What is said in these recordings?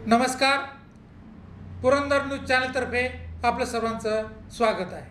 नमस्कार, Purandar news channel तर्फे आपलं सर्वांचं स्वागत आहे.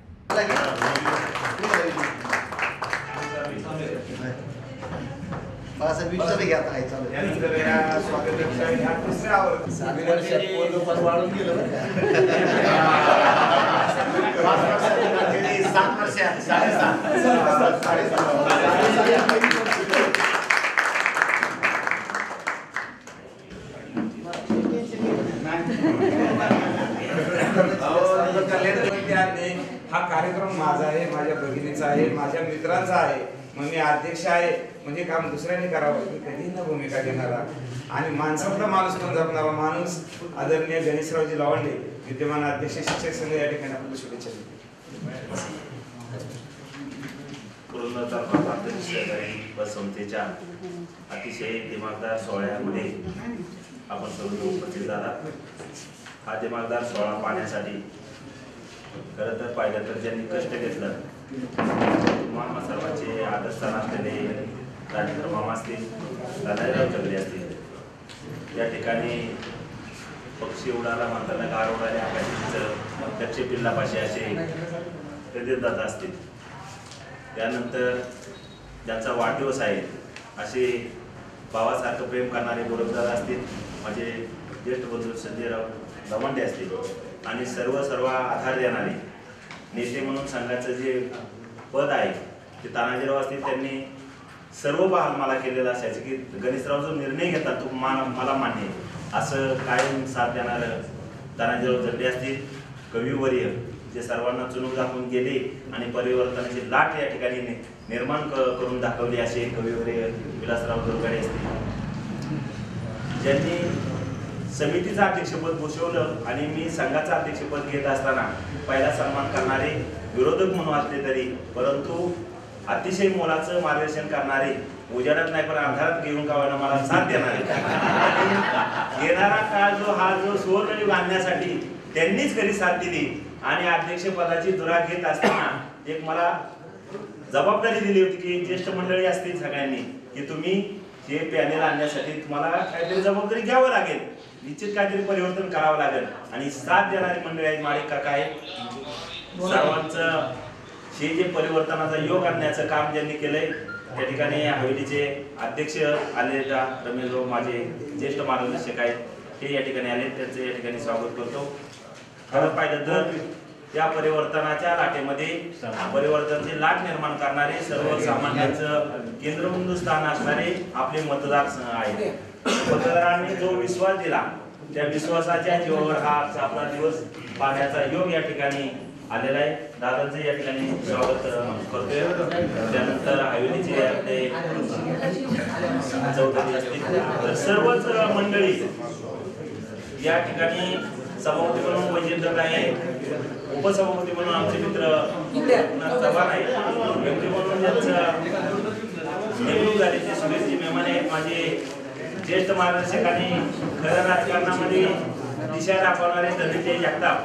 हा कार्यक्रम माझा आहे, माझ्या भगिनीचा आहे, माझ्या मित्रांचा आहे. मग मी अध्यक्ष आहे म्हणजे काम दुसऱ्याने करावं, कधी ना भूमिका घेणारा आणि माणसातला माणूस पण जपणारा माणूस आदरणीय गणेशरावजी लवांडे, विद्यमान अध्यक्ष शिक्षक संघ, या ठिकाणी आपल्याला शुभेच्छा देतो. संस्थेच्या अतिशय दिमागदार सोहळ्यामध्ये आपण सर्व उपस्थित झाला. हा दिमागदार सोहळा पाहण्यासाठी खरं तर पाहिलं तर ज्यांनी कष्ट घेतलं, मामा सर्वांचे आदरस्थान असलेले राजेंद्र मामा असतील, दादाराव चगले असतील, या ठिकाणी पक्षी उडाला म्हणताना गार उडाले आकाशाचं दक्ष पिल्लापाशी असे दादा असतील. त्यानंतर ज्यांचा वाढदिवस आहे असे भावासारखं प्रेम करणारे गोरखदादा असतील, माझे ज्येष्ठ बंधू संजयराव लवांडे असतील आणि सर्व आधार देणारे नेते म्हणून संघाचं जे पद आहे ते तानाजीराव असतील. त्यांनी सर्व बहाल मला केलेलं असायचं की गणेशराव जो निर्णय घेतात तो मला मान्य आहे असं कायम साथ देणारं तानाजीराव जगडे असतील. कविवर्य जे सर्वांना चुनूक दाखवून गेले आणि परिवर्तनाची लाट या ठिकाणी निर्माण करून दाखवली असे कविवर्य विलासराव दुर्गाडे असतील. ज्यांनी समितीचं अध्यक्षपद भूषवलं आणि मी संघाचं अध्यक्षपद घेत असताना पहिला सन्मान करणारे विरोधक म्हणून असले तरी परंतु अतिशय मोलाचं मार्गदर्शन करणारे, उजेडात नाही पण अंधारात घेऊन का मला साथ देणारे, येणारा काळ जो सुवर्णयुग आणण्यासाठी त्यांनीच खरी साथ दिली आणि अध्यक्षपदाची धुरा घेत असताना एक मला जबाबदारी दिली होती की ज्येष्ठ मंडळी असतील सगळ्यांनी की तुम्ही हे पॅनेल आणण्यासाठी तुम्हाला काहीतरी जबाबदारी घ्यावं लागेल, निश्चित काहीतरी परिवर्तन करावं लागेल आणि साथ देणारी मंडळी आहेत. माळी काका आहेत, सर्वांचं हे जे परिवर्तनाचा योग आणण्याचं काम ज्यांनी केलंय त्या ठिकाणी हवेलीचे अध्यक्ष आले रमेशभाऊ माझे ज्येष्ठ मार्गदर्शक आहेत, ते या ठिकाणी आले, त्यांचं या ठिकाणी स्वागत करतो. खरं पाहिलं तर या परिवर्तनाच्या लाटेमध्ये परिवर्तनाची लाट निर्माण करणारे सर्वसामान्यांचं केंद्रबिंदू स्थान असणारे आपले मतदार आहेत. मतदारांनी जो विश्वास दिला त्या विश्वासाच्या जीवावर हा आपला दिवस पाहण्याचा योग या ठिकाणी आलेला आहे. दादांचं या ठिकाणी स्वागत करतोय. त्यानंतर हवेलीचे आपले चौधरी असतील तर सर्वच मंडळी या ठिकाणी सभापती म्हणून वैजेंद्र आहे, उपसभापती म्हणून आमचे मित्र चव्हाण आहे, व्यक्ती म्हणून ज्यांचं नेमणूक झाली ते सुरेशजी मेमाने आहेत, माझे ज्येष्ठ मार्गदर्शक आणि खरं राजकारणामध्ये दिशा दाखवणारे धनंजय जगताप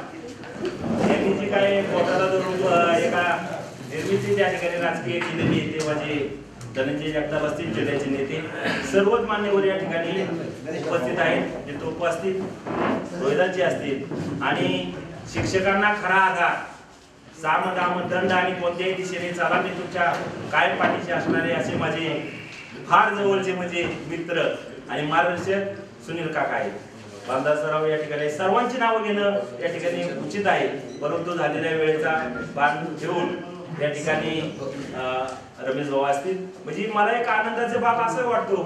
यांनी जी काय पोटाला धरून एका निर्मिती त्या ठिकाणी राजकीय केलेली आहे ते माझे धनंजय जगताप असतील, जिल्ह्याचे नेते सर्वच मान्यवर या ठिकाणी उपस्थित आहेत. जे तो उपस्थित रोहिदासजी असतील आणि शिक्षकांना खरा आधार साम दाम दंड आणि कोणत्याही दिशेने चाला मी तुमच्या कायम पाठीशी असणारे असे माझे फार जवळचे म्हणजे मित्र आणि मार्गदर्शक सुनील काका आहेत. बालदास सराव या ठिकाणी सर्वांची नावं घेणं या ठिकाणी उचित आहे परंतु झालेल्या वेळेचा बाण ठेवून या ठिकाणी रमेश भाऊ असतील. म्हणजे मला एक आनंदाचा बाब असं वाटतो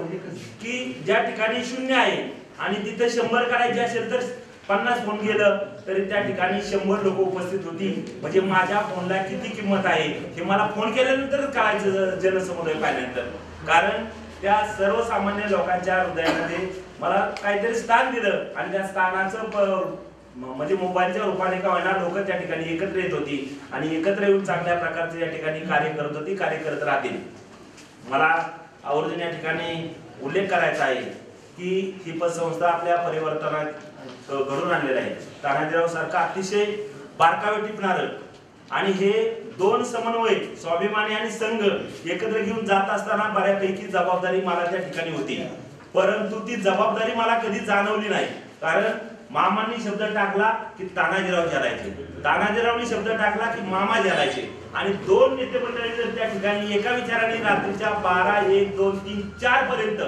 की ज्या ठिकाणी 0 आहे आणि तिथे 100 करायचे असेल तर 50 फोन गेलं तरी त्या ठिकाणी 100 लोक उपस्थित होती. म्हणजे माझ्या फोनला किती किंमत आहे हे मला फोन केल्यानंतर कळायचं जनसमुदाय पाहिल्यानंतर. कारण त्या सर्वसामान्य लोकांच्या हृदयामध्ये मला काहीतरी स्थान दिलं आणि त्या स्थानाचं म्हणजे मोबाईलच्या रूपाने का होणार लोक त्या ठिकाणी एकत्र येत होती आणि एकत्र येऊन चांगल्या प्रकारचे या ठिकाणी कार्य करत होती, कार्य करत राहतील. मला आवर्जून या ठिकाणी उल्लेख करायचा आहे की ही पतसंस्था आपल्या परिवर्तनात घडून आणलेलं आहे. तानाजीराव सारखा अतिशय बारकावे टिपणारं आणि हे दोन समन्वय स्वाभिमानी आणि संघ एकत्र घेऊन जात असताना बऱ्यापैकी जबाबदारी मला त्या ठिकाणी होती, परंतु ती जबाबदारी मला कधी जाणवली नाही. कारण मामांनी शब्द टाकला की तानाजीराव जालायचे, तानाजीरावनी शब्द टाकला की मामा जालायचे आणि दोन नेते मंडळी जर त्या ठिकाणी एका विचाराने रात्रीच्या 12, 1, 2, 3, 4 पर्यंत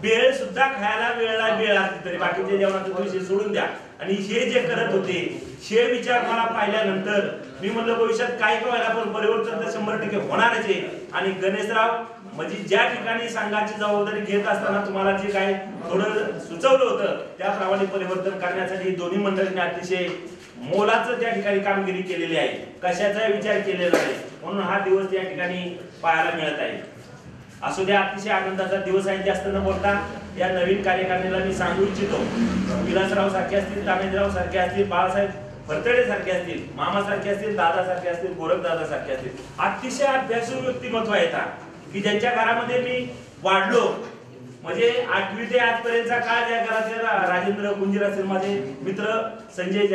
बेळ सुद्धा खायला वेळ असली तरी बाकीच्या जेवणाचा विषय सोडून द्या आणि हे जे करत होते हे विचार मला पाहिल्यानंतर मी म्हणलं भविष्यात काय व्हायला पण परिवर्तन तर 100% होणारच आहे. आणि गणेशराव म्हणजे ज्या ठिकाणी संघाची जबाबदारी घेत असताना तुम्हाला जे काय थोडं सुचवलं होतं त्याप्रमाणे परिवर्तन करण्यासाठी दोन्ही मंडळींनी अतिशय मोलाचं त्या ठिकाणी कामगिरी केलेली आहे, कशाचा विचार केलेला नाही, म्हणून हा दिवस त्या ठिकाणी पाहायला मिळत आहे. असू द्या, अतिशय आनंदाचा दिवस आहे. जास्त न बोलता या नवीन कार्यकारिणीला मी सांगू इच्छितो, विलासराव सारखे असतील, तानाजीराव सारखे असतील, बाळासाहेब फरतडे सारखे असतील, मामा सारखे असतील, दादा सारखे असतील, गोरख दादा सारखे असतील, अतिशय अभ्यासू व्यक्तिमत्व आहेत की ज्यांच्या घरामध्ये मी वाढलो. म्हणजे 8वी ते आजपर्यंतचा काळ ज्या घराचे राजेंद्र कुंजीर असेल, माझे मित्र संजय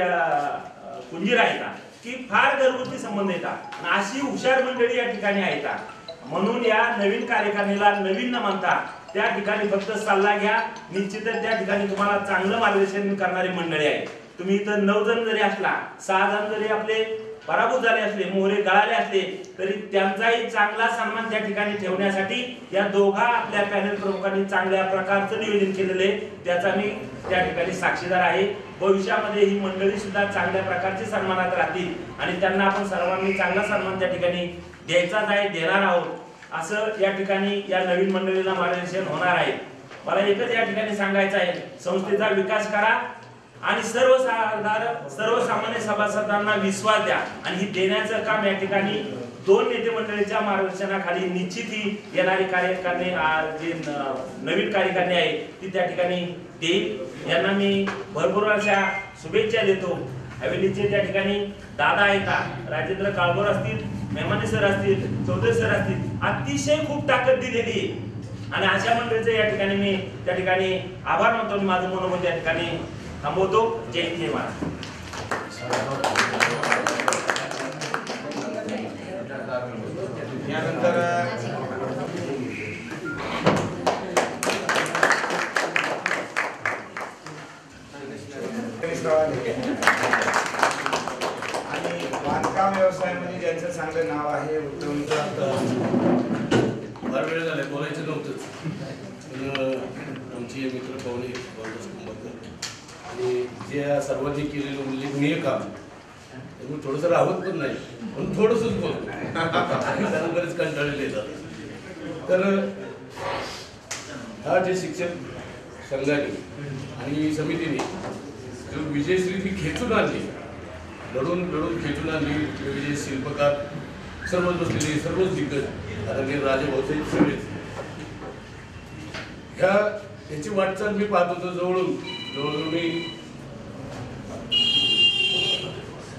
कुंजीर आहेत की फार घरगुती संबंध येतात, अशी हुशार मंडळी या ठिकाणी आहेत. म्हणून या नवीन कार्यकारिणीला नवीन न म्हणता त्या ठिकाणी फक्त सल्ला घ्या, निश्चितच त्या ठिकाणी तुम्हाला चांगलं मार्गदर्शन करणारी मंडळी आहे. तुम्ही इथं 9 जण जरी असला, 6 जण जरी आपले पराभूत झाले असले, मोहरे गळाले असले तरी त्यांचाही चांगला सन्मान त्या ठिकाणी ठेवण्यासाठी या दोघा आपल्या पॅनल प्रमुखांनी चांगल्या प्रकारचं नियोजन केलेलं आहे, त्याचा मी त्या ठिकाणी साक्षीदार आहे. भविष्यामध्ये ही मंडळी सुद्धा चांगल्या प्रकारची सन्मानात राहतील आणि त्यांना आपण सर्वांनी चांगला सन्मान त्या ठिकाणी द्यायचाच आहे, देणार आहोत. असं या ठिकाणी या नवीन मंडळीला मार्गदर्शन होणार आहे. मला एकच या ठिकाणी सांगायचं आहे, संस्थेचा विकास करा आणि सर्वसामान्य सभासदांना विश्वास द्या आणि ही देण्याचं काम या ठिकाणी 2 नेते मंडळीच्या मार्गदर्शनाखाली निश्चित ही येणारी कार्यकारिणी जी नवीन कार्यकारिणी आहे ती त्या ठिकाणी देईल. यांना मी भरपूर अशा शुभेच्छा देतो. हवेलीचे त्या ठिकाणी दादा आहेत, राजेंद्र काळभोर असतील, मेमाने सर असतील, चौधरी सर असतील, अतिशय खूप ताकद दिलेली आहे आणि अशा मंडळीचे या ठिकाणी मी त्या ठिकाणी आभार मानतो आणि माझं मनोबल त्या ठिकाणी थांबवतो. जय हिंद, जय महाराज. यानंतर आणि बांधकाम व्यवसायामध्ये ज्यांचं चांगलं नाव आहे, उत्तम फार वेळ झाला, बोलायचं नव्हतंच. आमचे मित्र पाहुणे आणि जे सर्वांनी केलेलं उल्लेखनीय काम त्यामुळे थोडंसं राहत पण नाही, पण थोडंसंच बोलतो कारण बरेच कंटाळलेले येतात. तर हा जे शिक्षक संघाने आणि समितीने जो विजयश्री ती खेचून आणली, लढून खेचून आणली, विजय शिल्पकार सर्वच बसलेले, सर्वच दिग्गज आदरणीय राजे भाऊसाहेब सगळेच, याची वाटचाल मी पाहत होतो जवळजवळ मी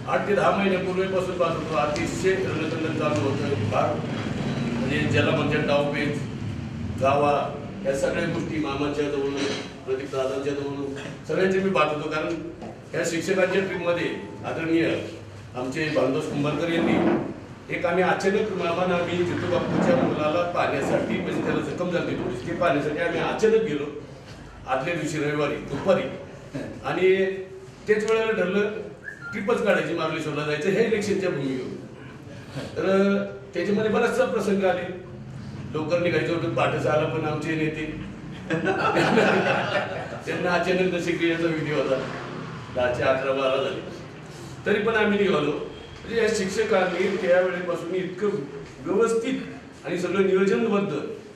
8 ते 10 महिन्यापूर्वीपासून पाहत होतो. अतिशय रणकंडन चालू होतं, फार म्हणजे ज्याला म्हणजे डावपेच गावा या सगळ्या गोष्टी मामाच्या जवळून, प्रदीप दादांच्या जवळून सगळ्यांचे मी पाहत होतो. कारण या शिक्षकांच्या ट्रीपमध्ये आदरणीय आमचे बांधव कुंभारकर यांनी एक आम्ही अचानक मामाना आम्ही जितू बापूच्या मुलाला पाहण्यासाठी, म्हणजे त्याला जखम झाली थोडीशी, ते पाहण्यासाठी आम्ही अचानक गेलो आदल्या दिवशी रविवारी दुपारी. आणि तेच वेळेला ठरलं ट्रिपच काढायची, मार्लेश्वरला जायचं, हे इलेक्शनच्या भूमीवर. तर त्याच्यामध्ये बराचसा प्रसंग आले, लवकर निघायचं होतं, पाठच आला, पण आमचे नेते त्यांना अचानक दशक्रियेचा विधी होता, 10च्या 11 12 झाले, तरी पण आम्ही निघालो. म्हणजे या शिक्षकांनी त्यावेळेपासून इतकं व्यवस्थित आणि सगळं नियोजनबद्ध,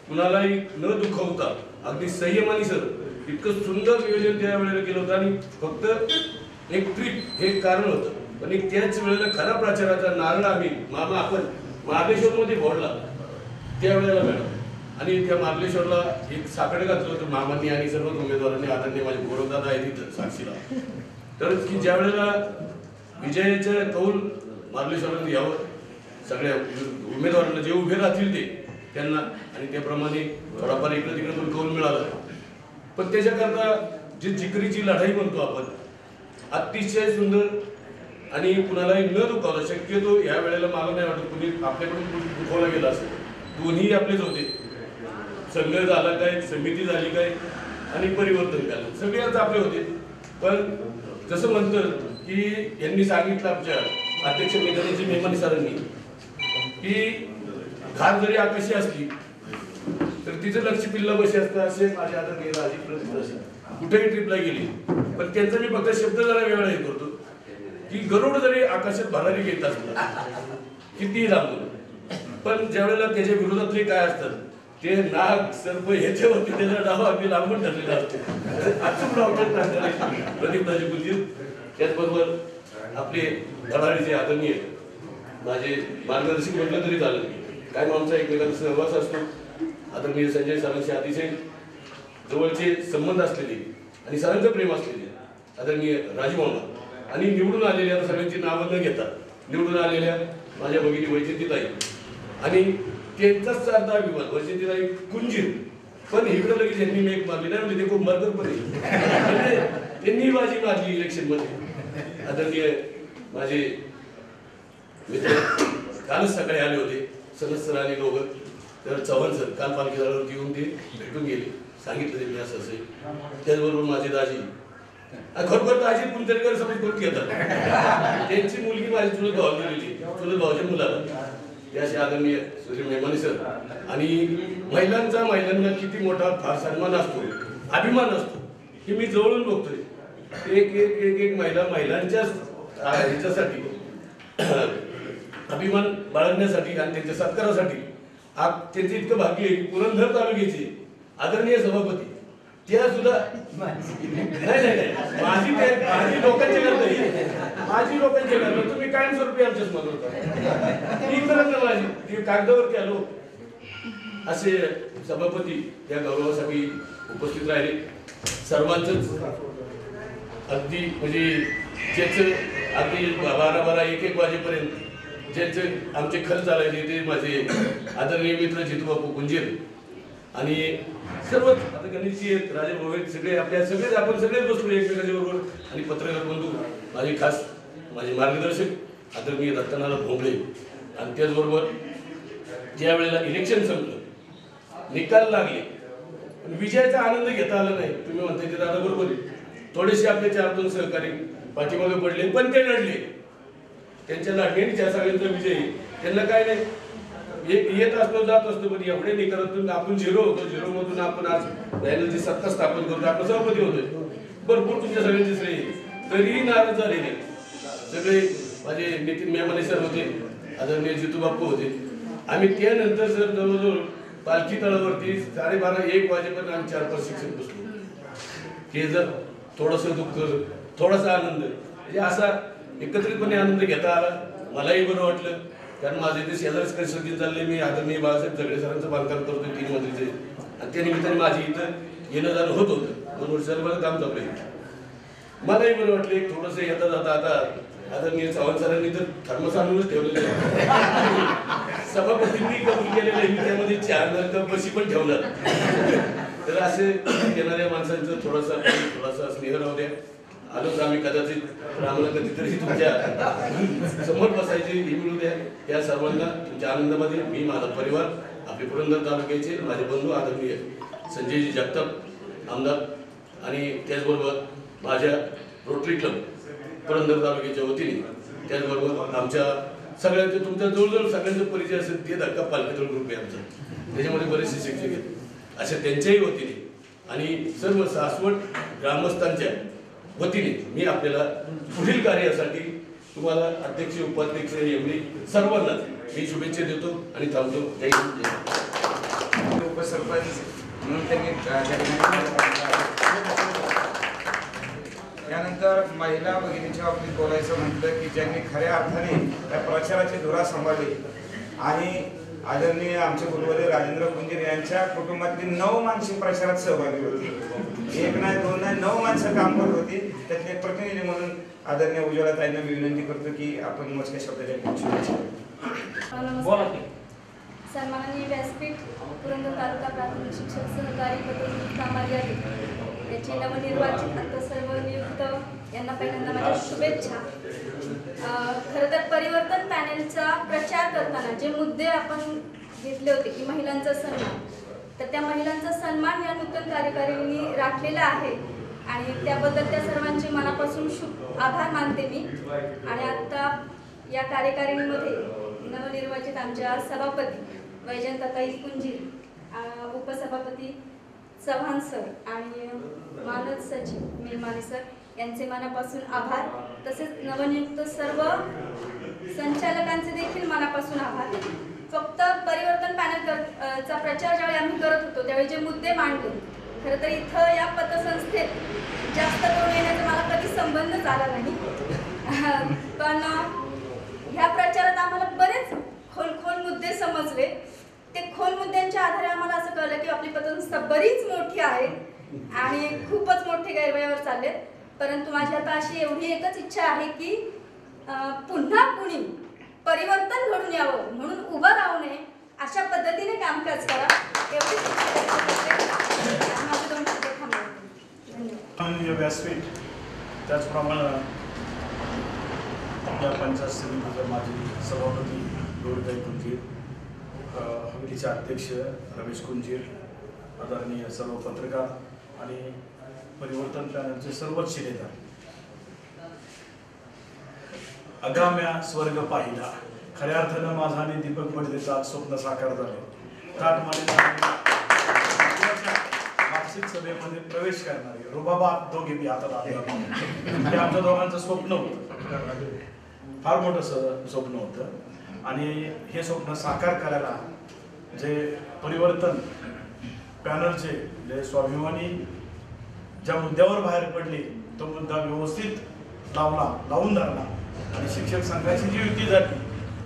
कुणालाही न दुखवता अगदी संयमाने सर इतकं सुंदर नियोजन त्या वेळेला केलं होतं. आणि फक्त एक ट्रिप हे कारण होतं, पण एक त्याच वेळेला खरा प्रचाराचा नारळ आम्ही मामा आपण मार्लेश्वरमध्ये फोडला त्यावेळेला मॅडम. आणि त्या मार्लेश्वरला एक साकडं घातलं होतं मामांनी आणि सर्व उमेदवारांनी. आता ते माझे गोरखदादा आहे तिथं साक्षीला. तर की ज्या वेळेला विजयाचं कौल मार्लेश्वरांनी यावं, सगळ्या उमेदवारांना जे उभे राहतील ते त्यांना, आणि त्याप्रमाणे थोडाफार इकडे तिकडे पण कौल मिळाला. पण त्याच्याकरता जी जिकरीची लढाई म्हणतो आपण, अतिशय सुंदर आणि कुणालाही न दुखावलं, शक्यतो या वेळेला मला नाही वाटत कुणी आपल्याकडून दुखवला गेला असेल. दोन्ही आपलेच होते, संघ झाला काय, समिती झाली काय आणि परिवर्तन झालं, सगळेच आपले होते. पण जसं म्हणतं की यांनी सांगितलं आमच्या अध्यक्ष मैदानाची मेहमानी सरांनी की घाट जरी आकाशी असली तर तिचं लक्ष पिल्ला बशी असतं असे माझ्या आता गेला आधी कुठेही ट्रिपला गेली. पण त्यांचा मी फक्त शब्द जरा वेगळा हे करतो की गरुड जरी आकाशात भरारी घेत असला कितीही लांबून, पण ज्यावेळेला त्याच्या विरोधातले काय असतात ते नाग सर्प ह्याच्यावरती त्याचा डाव आम्ही लांबून ठरलेला असतो. अचूक लावतात प्रदीपदाजी गुंजीर. त्याचबरोबर आपले धडाडीचे आदरणीय माझे मार्गदर्शक म्हटलं तरी चालेल, काय आमचा एकमेकांचा सहवास असतो. आदरणीय संजय सरांशी अतिशय जवळचे संबंध असलेले आणि सरांचं प्रेम असलेले आदरणीय राजू मामा आणि निवडून आलेल्या सगळ्यांची नावं न घेता निवडून आलेल्या माझ्या भगिनी वैजंतीताई आणि त्यांचाच सारखा अभिमान वैजंतीताई कुंजीर. पण इकडं लगेच यांनी मेक मारली नाही म्हणजे ते खूप मर्दर पण आहे. त्यांनी बाजी मारली इलेक्शन मध्ये. आदरणीय माझे मित्र कालच सकाळी आले होते सनद सर आणि दोघं. तर चव्हाण सर काल पालखी झाल्यावरती येऊन ते भेटून गेले, सांगितलं ते मी असं असेल. त्याचबरोबर माझे दाजी खरोखर दाजी कुंजरकर समज करून घेतात. त्यांची मुलगी माझी चुलत भाऊ दिलेली चुलत भाऊच्या मुलाला त्याशी आदरणीय श्री मेहमानी सर. आणि महिलांना किती मोठा फार सन्मान असतो, अभिमान असतो हे मी जवळून बघतोय. एक एक एक एक महिलांच्या ह्याच्यासाठी अभिमान बाळगण्यासाठी आणि त्यांच्या सत्कारासाठी त्यांचं इतकं भाग्य आहे की पुरंदर तालुक्याचे आदरणीय सभापती त्या सुद्धा नाही माझी लोकांच्या करता माझी लोकांच्या करता तुम्ही कायमस्वरूपी आमच्याच मदत होता. मी करत ना माझी ती कागदावरती आलो असे सभापती या गौरवासाठी उपस्थित राहिले. सर्वांचंच अगदी म्हणजे ज्याचं अगदी 12-1 वाजेपर्यंत ज्यांचे आमचे खर्च चालायचे ते माझे आदरणीय मित्र जितूबापू कुंजीर आणि सर्वच आता गणेशजी आहेत, राजे भाऊ आहेत, सगळे आपल्या सगळेच आपण सगळेच बसलो एकमेकांच्या बरोबर. आणि पत्रकार बंधू माझे खास माझे मार्गदर्शक आदरणीय दत्तनारायण भोंगळे. आणि त्याचबरोबर ज्या वेळेला इलेक्शन संपलं निकाल लागले पण विजयाचा आनंद घेता आला नाही. तुम्ही म्हणताय ते दादा बरोबर आहे. थोडेसे आपले 4-2 सहकारी पाठीमागे पडले पण ते लढले. त्यांच्या लढण्याने ज्या सगळ्यांचा विजय त्यांना काय नाही एक येत असतो जात असतो पण एवढे नाही करत. आपण 0 होतो 0 मधून आपण आज जी सत्ता स्थापन करतो आपण सभापती होतोय. भरपूर तुमच्या सगळ्यांचे श्रेय तरीही नाराज झाले नाही. सगळे माझे नितीन मेहमाने सर होते, आदरणीय जितू बापू होते. आम्ही त्यानंतर सर जवळजवळ पालखी तळावरती 12:30-1 वाजेपर्यंत आम्ही 4-5 शिक्षक बसलो. हे जर थोडंसं दुःख थोडासा आनंद म्हणजे असा एकत्रितपणे आनंद घेता आला. मलाही बरं वाटलं कारण माझे ते शेजारीच कन्स्ट्रक्शन चालले. मी आदरणीय बाळासाहेब जगडे सरांचं बांधकाम करतोय 3 मजलीचे आणि त्या निमित्ताने माझी इथं येणं जाणं होत होतं. 2 वर्ष झालं माझं काम चालू आहे. मलाही बरं वाटलं एक थोडंसं येता जाता. आता आदरणीय चव्हाण सरांनी तर थर्मस आणूनच ठेवलेलं आहे. सभापतींनी कबूल केलेलं आहे मी त्यामध्ये 4 कप बशी पण ठेवणार. तर असे येणाऱ्या माणसांचं थोडासा स्नेह राहू द्या. आलो तर आम्ही कदाचित रामाला कधीतरी तुमच्या समोर बसायची ही मिळू द्या. या सर्वांना तुमच्या आनंदामध्ये मी माझा परिवार आपले पुरंदर तालुक्याचे माझे बंधू आदरणीय संजयजी जगताप आमदार आणि त्याचबरोबर माझ्या रोटरी क्लब पुरंदर तालुक्याच्या वतीने त्याचबरोबर आमच्या सगळ्यांचे तुमच्या जवळजवळ सगळ्यांचा परिचय असेल ते धक्का पालखीतळ ग्रुप आहे आमचा. त्याच्यामध्ये बरेचसे शिक्षक आहेत अशा त्यांच्याही वतीने आणि सर्व सासवड ग्रामस्थांच्या वतीने मी आपल्याला पुढील कार्यासाठी तुम्हाला अध्यक्ष उपाध्यक्ष एवढी सर्वांनाच मी शुभेच्छा देतो आणि थांबतो. जय हिंद जय महाराष्ट्र. उपसरपंच म्हणून त्यांनी त्यानंतर महिला भगिनीच्या बाबतीत बोलायचं म्हटलं की ज्यांनी खऱ्या अर्थाने त्या प्रचाराची धुरा सांभाळली आणि आदरणीय आमचे गुरुवारी राजेंद्र कुंजीर यांच्या कुटुंबातली 9 माणसे प्रचारात सहभागी होती. 1 नाही 2 नाही 9 माणसं काम करत होती. त्यातले एक प्रतिनिधी म्हणून आदरणीय उज्ज्वला ताईंना मी विनंती करतो की आपण मोजक्या शब्दाच्या सन्माननीय व्यासपीठ पुरंदर तालुका प्राथमिक शिक्षक सहकारी पतसंस्था कामार्यादित याचे नवनिर्वाचित आता सर्व नियुक्त यांना पहिल्यांदा माझ्या शुभेच्छा. खरं तर परिवर्तन पॅनेलचा प्रचार करताना जे मुद्दे आपण घेतले होते की महिलांचा सन्मान, तर त्या महिलांचा सन्मान या नूतन कार्यकारिणीने राखलेला आहे. आणि त्याबद्दल त्या सर्वांचे मनापासून आभार मानते मी. आणि आता या कार्यकारिणीमध्ये नवनिर्वाचित आमच्या सभापती वैजयंताताई कुंजीर, उपसभापती चव्हाण सर आणि मानद सचिव मेलमाने सर यांचे मनापासून आभार. तसेच नवनियुक्त सर्व संचालकांचे देखील मनापासून आभार. फक्त परिवर्तन पॅनल चा प्रचार ज्यावेळी आम्ही करत होतो त्यावेळी जे मुद्दे मांडले, खरं तर इथं या पतसंस्थेत जास्त करून येण्याचा मला कधी संबंधच आला नाही. पण ह्या प्रचारात आम्हाला बरेच खोल मुद्दे समजले. ते खोल मुद्द्यांच्या आधारे आम्हाला असं कळलं की आपली पतसंस्था बरीच मोठी आहे आणि खूपच मोठे गैरव्यवहार चाललेत. परंतु माझी आता अशी एवढी एकच इच्छा आहे की पुन्हा कुणी परिवर्तन घडून यावं म्हणून उभं राहू नये, अशा पद्धतीने कामकाज करा एवढीच इच्छा व्यक्त करते. माझे 2 शब्द थांबवते. धन्यवाद. व्यासपीठ त्याचप्रमाणे या पंचायत समितीचे माजी सभापती गौरीताई कुंजीर, हवेलीचे अध्यक्ष रमेश कुंजीर, आदरणीय सर्व पत्रकार आणि परिवर्तन पॅनलचे सर्वच शिलेदार. अगाम्या स्वर्ग पाहिला, खऱ्या अर्थानं माझा आणि दीपक पडदेचं आज स्वप्न साकार झाले. मासिक सभेमध्ये प्रवेश करणारे रुबाबात दोघे बी हातात आले. हे आमच्या दोघांचं स्वप्न होतं, फार मोठं स्वप्न होतं. आणि हे स्वप्न साकार करायला जे परिवर्तन पॅनलचे जे स्वाभिमानी ज्या मुद्द्यावर बाहेर पडले तो मुद्दा व्यवस्थित लावून धरला. आणि शिक्षक संघाची जी युती झाली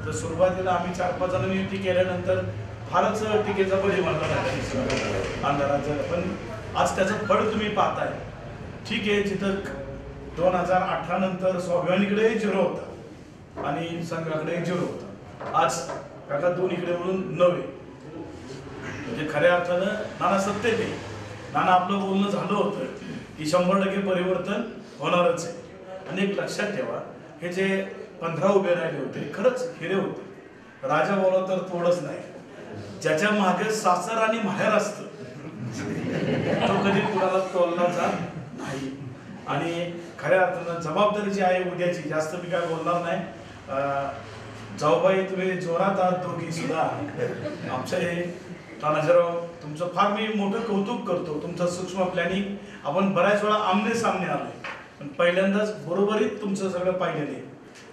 तर सुरुवातीला आम्ही 4-5 जणांनी युती केल्यानंतर फारच टीकेचा बळी मानला अंधारात झाला. पण आज त्याचं फळ तुम्ही पाहताय. ठीक आहे, जिथं 2018 नंतर स्वाभिमानीकडे 0 होता आणि संघाकडे 0 होता, आज काका 2 इकडे म्हणून 9. म्हणजे खऱ्या अर्थानं नाना सत्तेत आहे. नाना आपलं बोलणं झालं होतं की 100% परिवर्तन होणारच आहे. आणि एक लक्षात ठेवा, हे जे 15 उभे राहिले होते खरंच हिरे होते. राजा बोला तर थोडंच नाही, ज्याच्या मागे सासर आणि माहेर असतं तो कधी कुणाला तोलला जात नाही. आणि खऱ्या अर्थानं जबाबदारी जी आहे उद्याची, जास्त मी काय बोलणार नाही. जाऊबाई तुम्ही जोरात आहात दोघी सुद्धा. आमच्या हे तानाजीराव तुमचं फार मी मोठं कौतुक करतो. तुमचं सूक्ष्म प्लॅनिंग आपण बऱ्याच वेळा आमने सामने आलोय, पण पहिल्यांदाच बरोबरीत तुमचं सगळं पाहिलेलं आहे.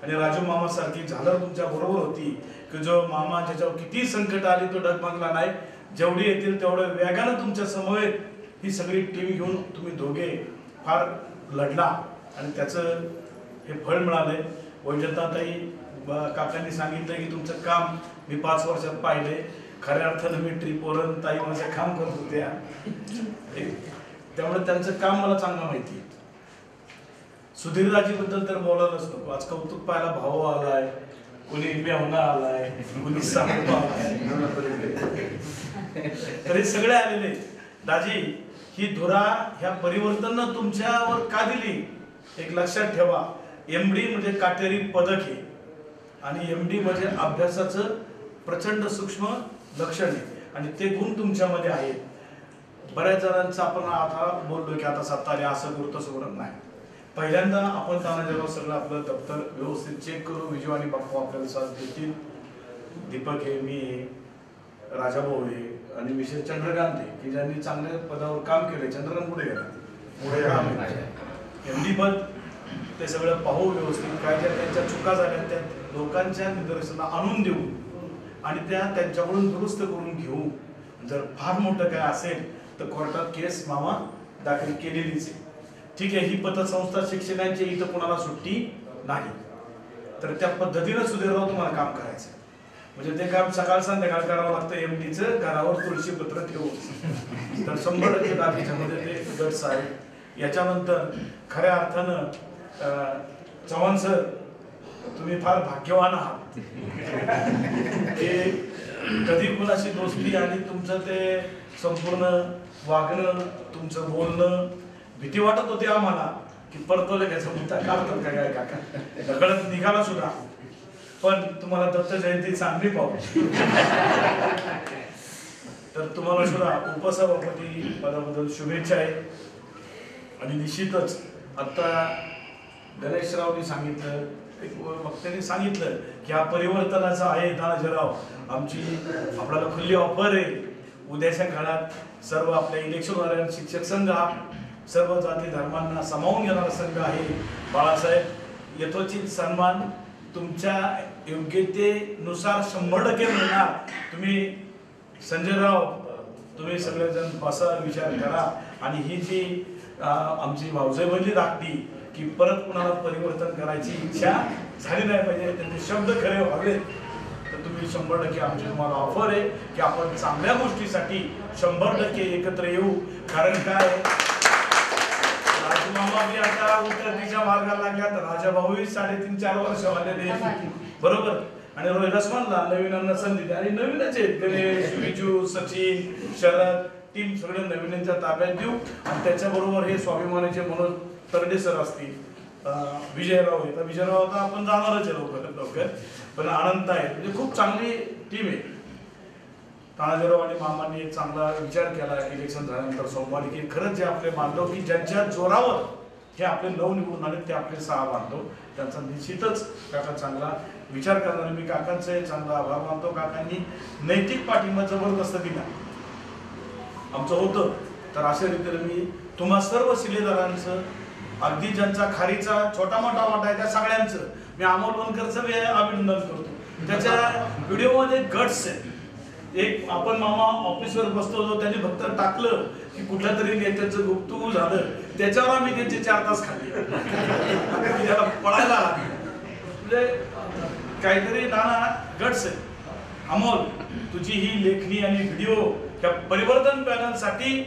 आणि राजू मामा सारखी झालर तुमच्या बरोबर होती की जो मामा ज्याच्यावर किती संकट आली तो डगमगला नाही. जेवढी येतील तेवढं वेगानं तुमच्या समवेत ही सगळी टीम घेऊन तुम्ही दोघे फार लढला आणि त्याचं हे फळ मिळालंय. वैजयंताताई काकांनी सांगितलं की तुमचं काम मी 5 वर्षात पाहिले. खऱ्या अर्थानं मी ट्रिपवर ताई माझं काम करत होत्या, त्यामुळे त्यांचं काम मला चांगलं माहिती. सुधीरराजीबद्दल तर बोलायलाच नको. आज कौतुक पाहायला भाऊ आलाय, कोणी मेवना आलाय, कोणी साहेब आलाय, तरी सगळे आलेले. दाजी ही धुरा ह्या परिवर्तन तुमच्यावर का दिली एक लक्षात ठेवा. MD म्हणजे काटेरी पदक आहे आणि MD म्हणजे अभ्यासाचं प्रचंड सूक्ष्म लक्षण आहे आणि ते गुण तुमच्यामध्ये आहेत. बऱ्याच जणांचं आपण आता बोललो की आता सत्ता आली असं करू तसं करू, नाही. पहिल्यांदा आपण तानाजीराव सगळं आपलं दप्तर व्यवस्थित चेक करू. विजू आणि बाप्पू आपल्याला साथ देतील. दीपक आहे, मी आहे, राजाभाऊ आहे आणि विशेष चंद्रकांत आहे की ज्यांनी चांगल्या पदावर काम केलंय. चंद्रकांत पुढे गेला, पुढे MD पद ते सगळं पाहू व्यवस्थित. काय ज्या त्यांच्या चुका झाल्या त्या लोकांच्या निदर्शनाला आणून देऊ आणि त्या त्यांच्याकडून दुरुस्त करून घेऊ. जर फार मोठं काय असेल तर कोर्टात केस मामा दाखल केलेलीच आहे. ठीक आहे, ही पतसंस्था शिक्षकांची इथं कोणाला सुट्टी नाही. तर त्या पद्धतीनं सुधीरराव तुम्हाला काम करायचं. म्हणजे ते काम सकाळ संध्याकाळ करावं लागतं. MDचं घरावर तुळशी पत्र ठेवून तर 100% दाखीच्यामध्ये ते गट्स आहे. याच्यानंतर खऱ्या अर्थानं चव्हाण सर तुम्ही फार भाग्यवान आहात. ते कधी कुणाशी दोस्ती आणि तुमचं ते संपूर्ण वागणं, तुमचं बोलणं, भीती वाटत होती आम्हाला की परतवलं घ्यायचं मुद्दा काढतात का काय काका, ढकलत निघाला सुद्धा. पण तुम्हाला दत्त जयंती चांगली पाहू. तर तुम्हाला सुद्धा उपसभापती पदाबद्दल शुभेच्छा आहे. आणि निश्चितच आता गणेशरावनी सांगितलं, एक वक्त्यांनी सांगितलं की हा परिवर्तनाचा आहे तानाजीराव, आमची आपल्याला खुली ऑफर आहे. उद्याच्या काळात सर्व आपल्या इलेक्शनवाल्या शिक्षक संघ हा सर्व जाती धर्मांना सामावून घेणारा संघ आहे. बाळासाहेब, यथोचित सन्मान तुमच्या योग्यतेनुसार 100% मिळणार. तुम्ही संजयराव, तुम्ही सगळेजण बसा, विचार करा. आणि ही जी आमची भाऊजाईबंदी दाखली की परत कुणाला परिवर्तन करायची इच्छा झाली नाही पाहिजे, त्यांचे शब्द खरे व्हावेत, तर तुम्ही 100% आमची तुम्हाला ऑफर आहे की आपण चांगल्या गोष्टीसाठी 100% एकत्र येऊ. कारण काय, राजमामा बी आता उतरतीच्या मार्गाला लागल्या, तर राजाभाऊही 3.5-4 वर्ष वाले बरोबर. आणि रोहिदास म्हणला नवीनांना संधी, आणि नवीनच आहेत. गणेश, विजू, सचिन, शरद, टीम सगळे नवीनांच्या ताब्यात देऊ. आणि त्याच्याबरोबर हे स्वाभिमानाचे मनोज तरडे सर असतील, विजयराव आहे. तर विजयराव आता आपण जाणारच आहे लवकर, पण अनंत आहेत. म्हणजे खूप चांगली टीम आहे. तानाजीराव आणि मामांनी एक चांगला विचार केला इलेक्शन झाल्यानंतर सोमवारी की खरंच जे आपले बांधव की ज्यांच्या जोरावर हे आपले 9 निवडून आले ते आपले 6 बांधव, त्यांचा निश्चितच काका चांगला विचार करणारे. मी काकांचे चांगला आभार मानतो. काकांनी नैतिक पाठिंबा जबरदस्त दिला आमचं होतं. तर अशा रीतीने मी तुम्हा सर्व शिलेदारांचं, अगदी ज्यांचा खारीचा छोटा मोठा वाटा आहे त्या सगळ्यांचं, मी अमोल वनकरचं बी अभिनंदन करतो. त्याच्या व्हिडिओमध्ये गट्स आहे. एक आपण मामा ऑफिसवर बसतो होतो, त्यांनी फक्त टाकलं की कुठल्या तरी नेत्याचं गुप्तू झालं, त्याच्यावर आम्ही त्यांचे 4 तास खाल्ले. त्याला पळायला लागले. म्हणजे काहीतरी नाना गट्स आहे. अमोल, तुझी ही लेखणी आणि व्हिडिओ या परिवर्तन पॅनलसाठी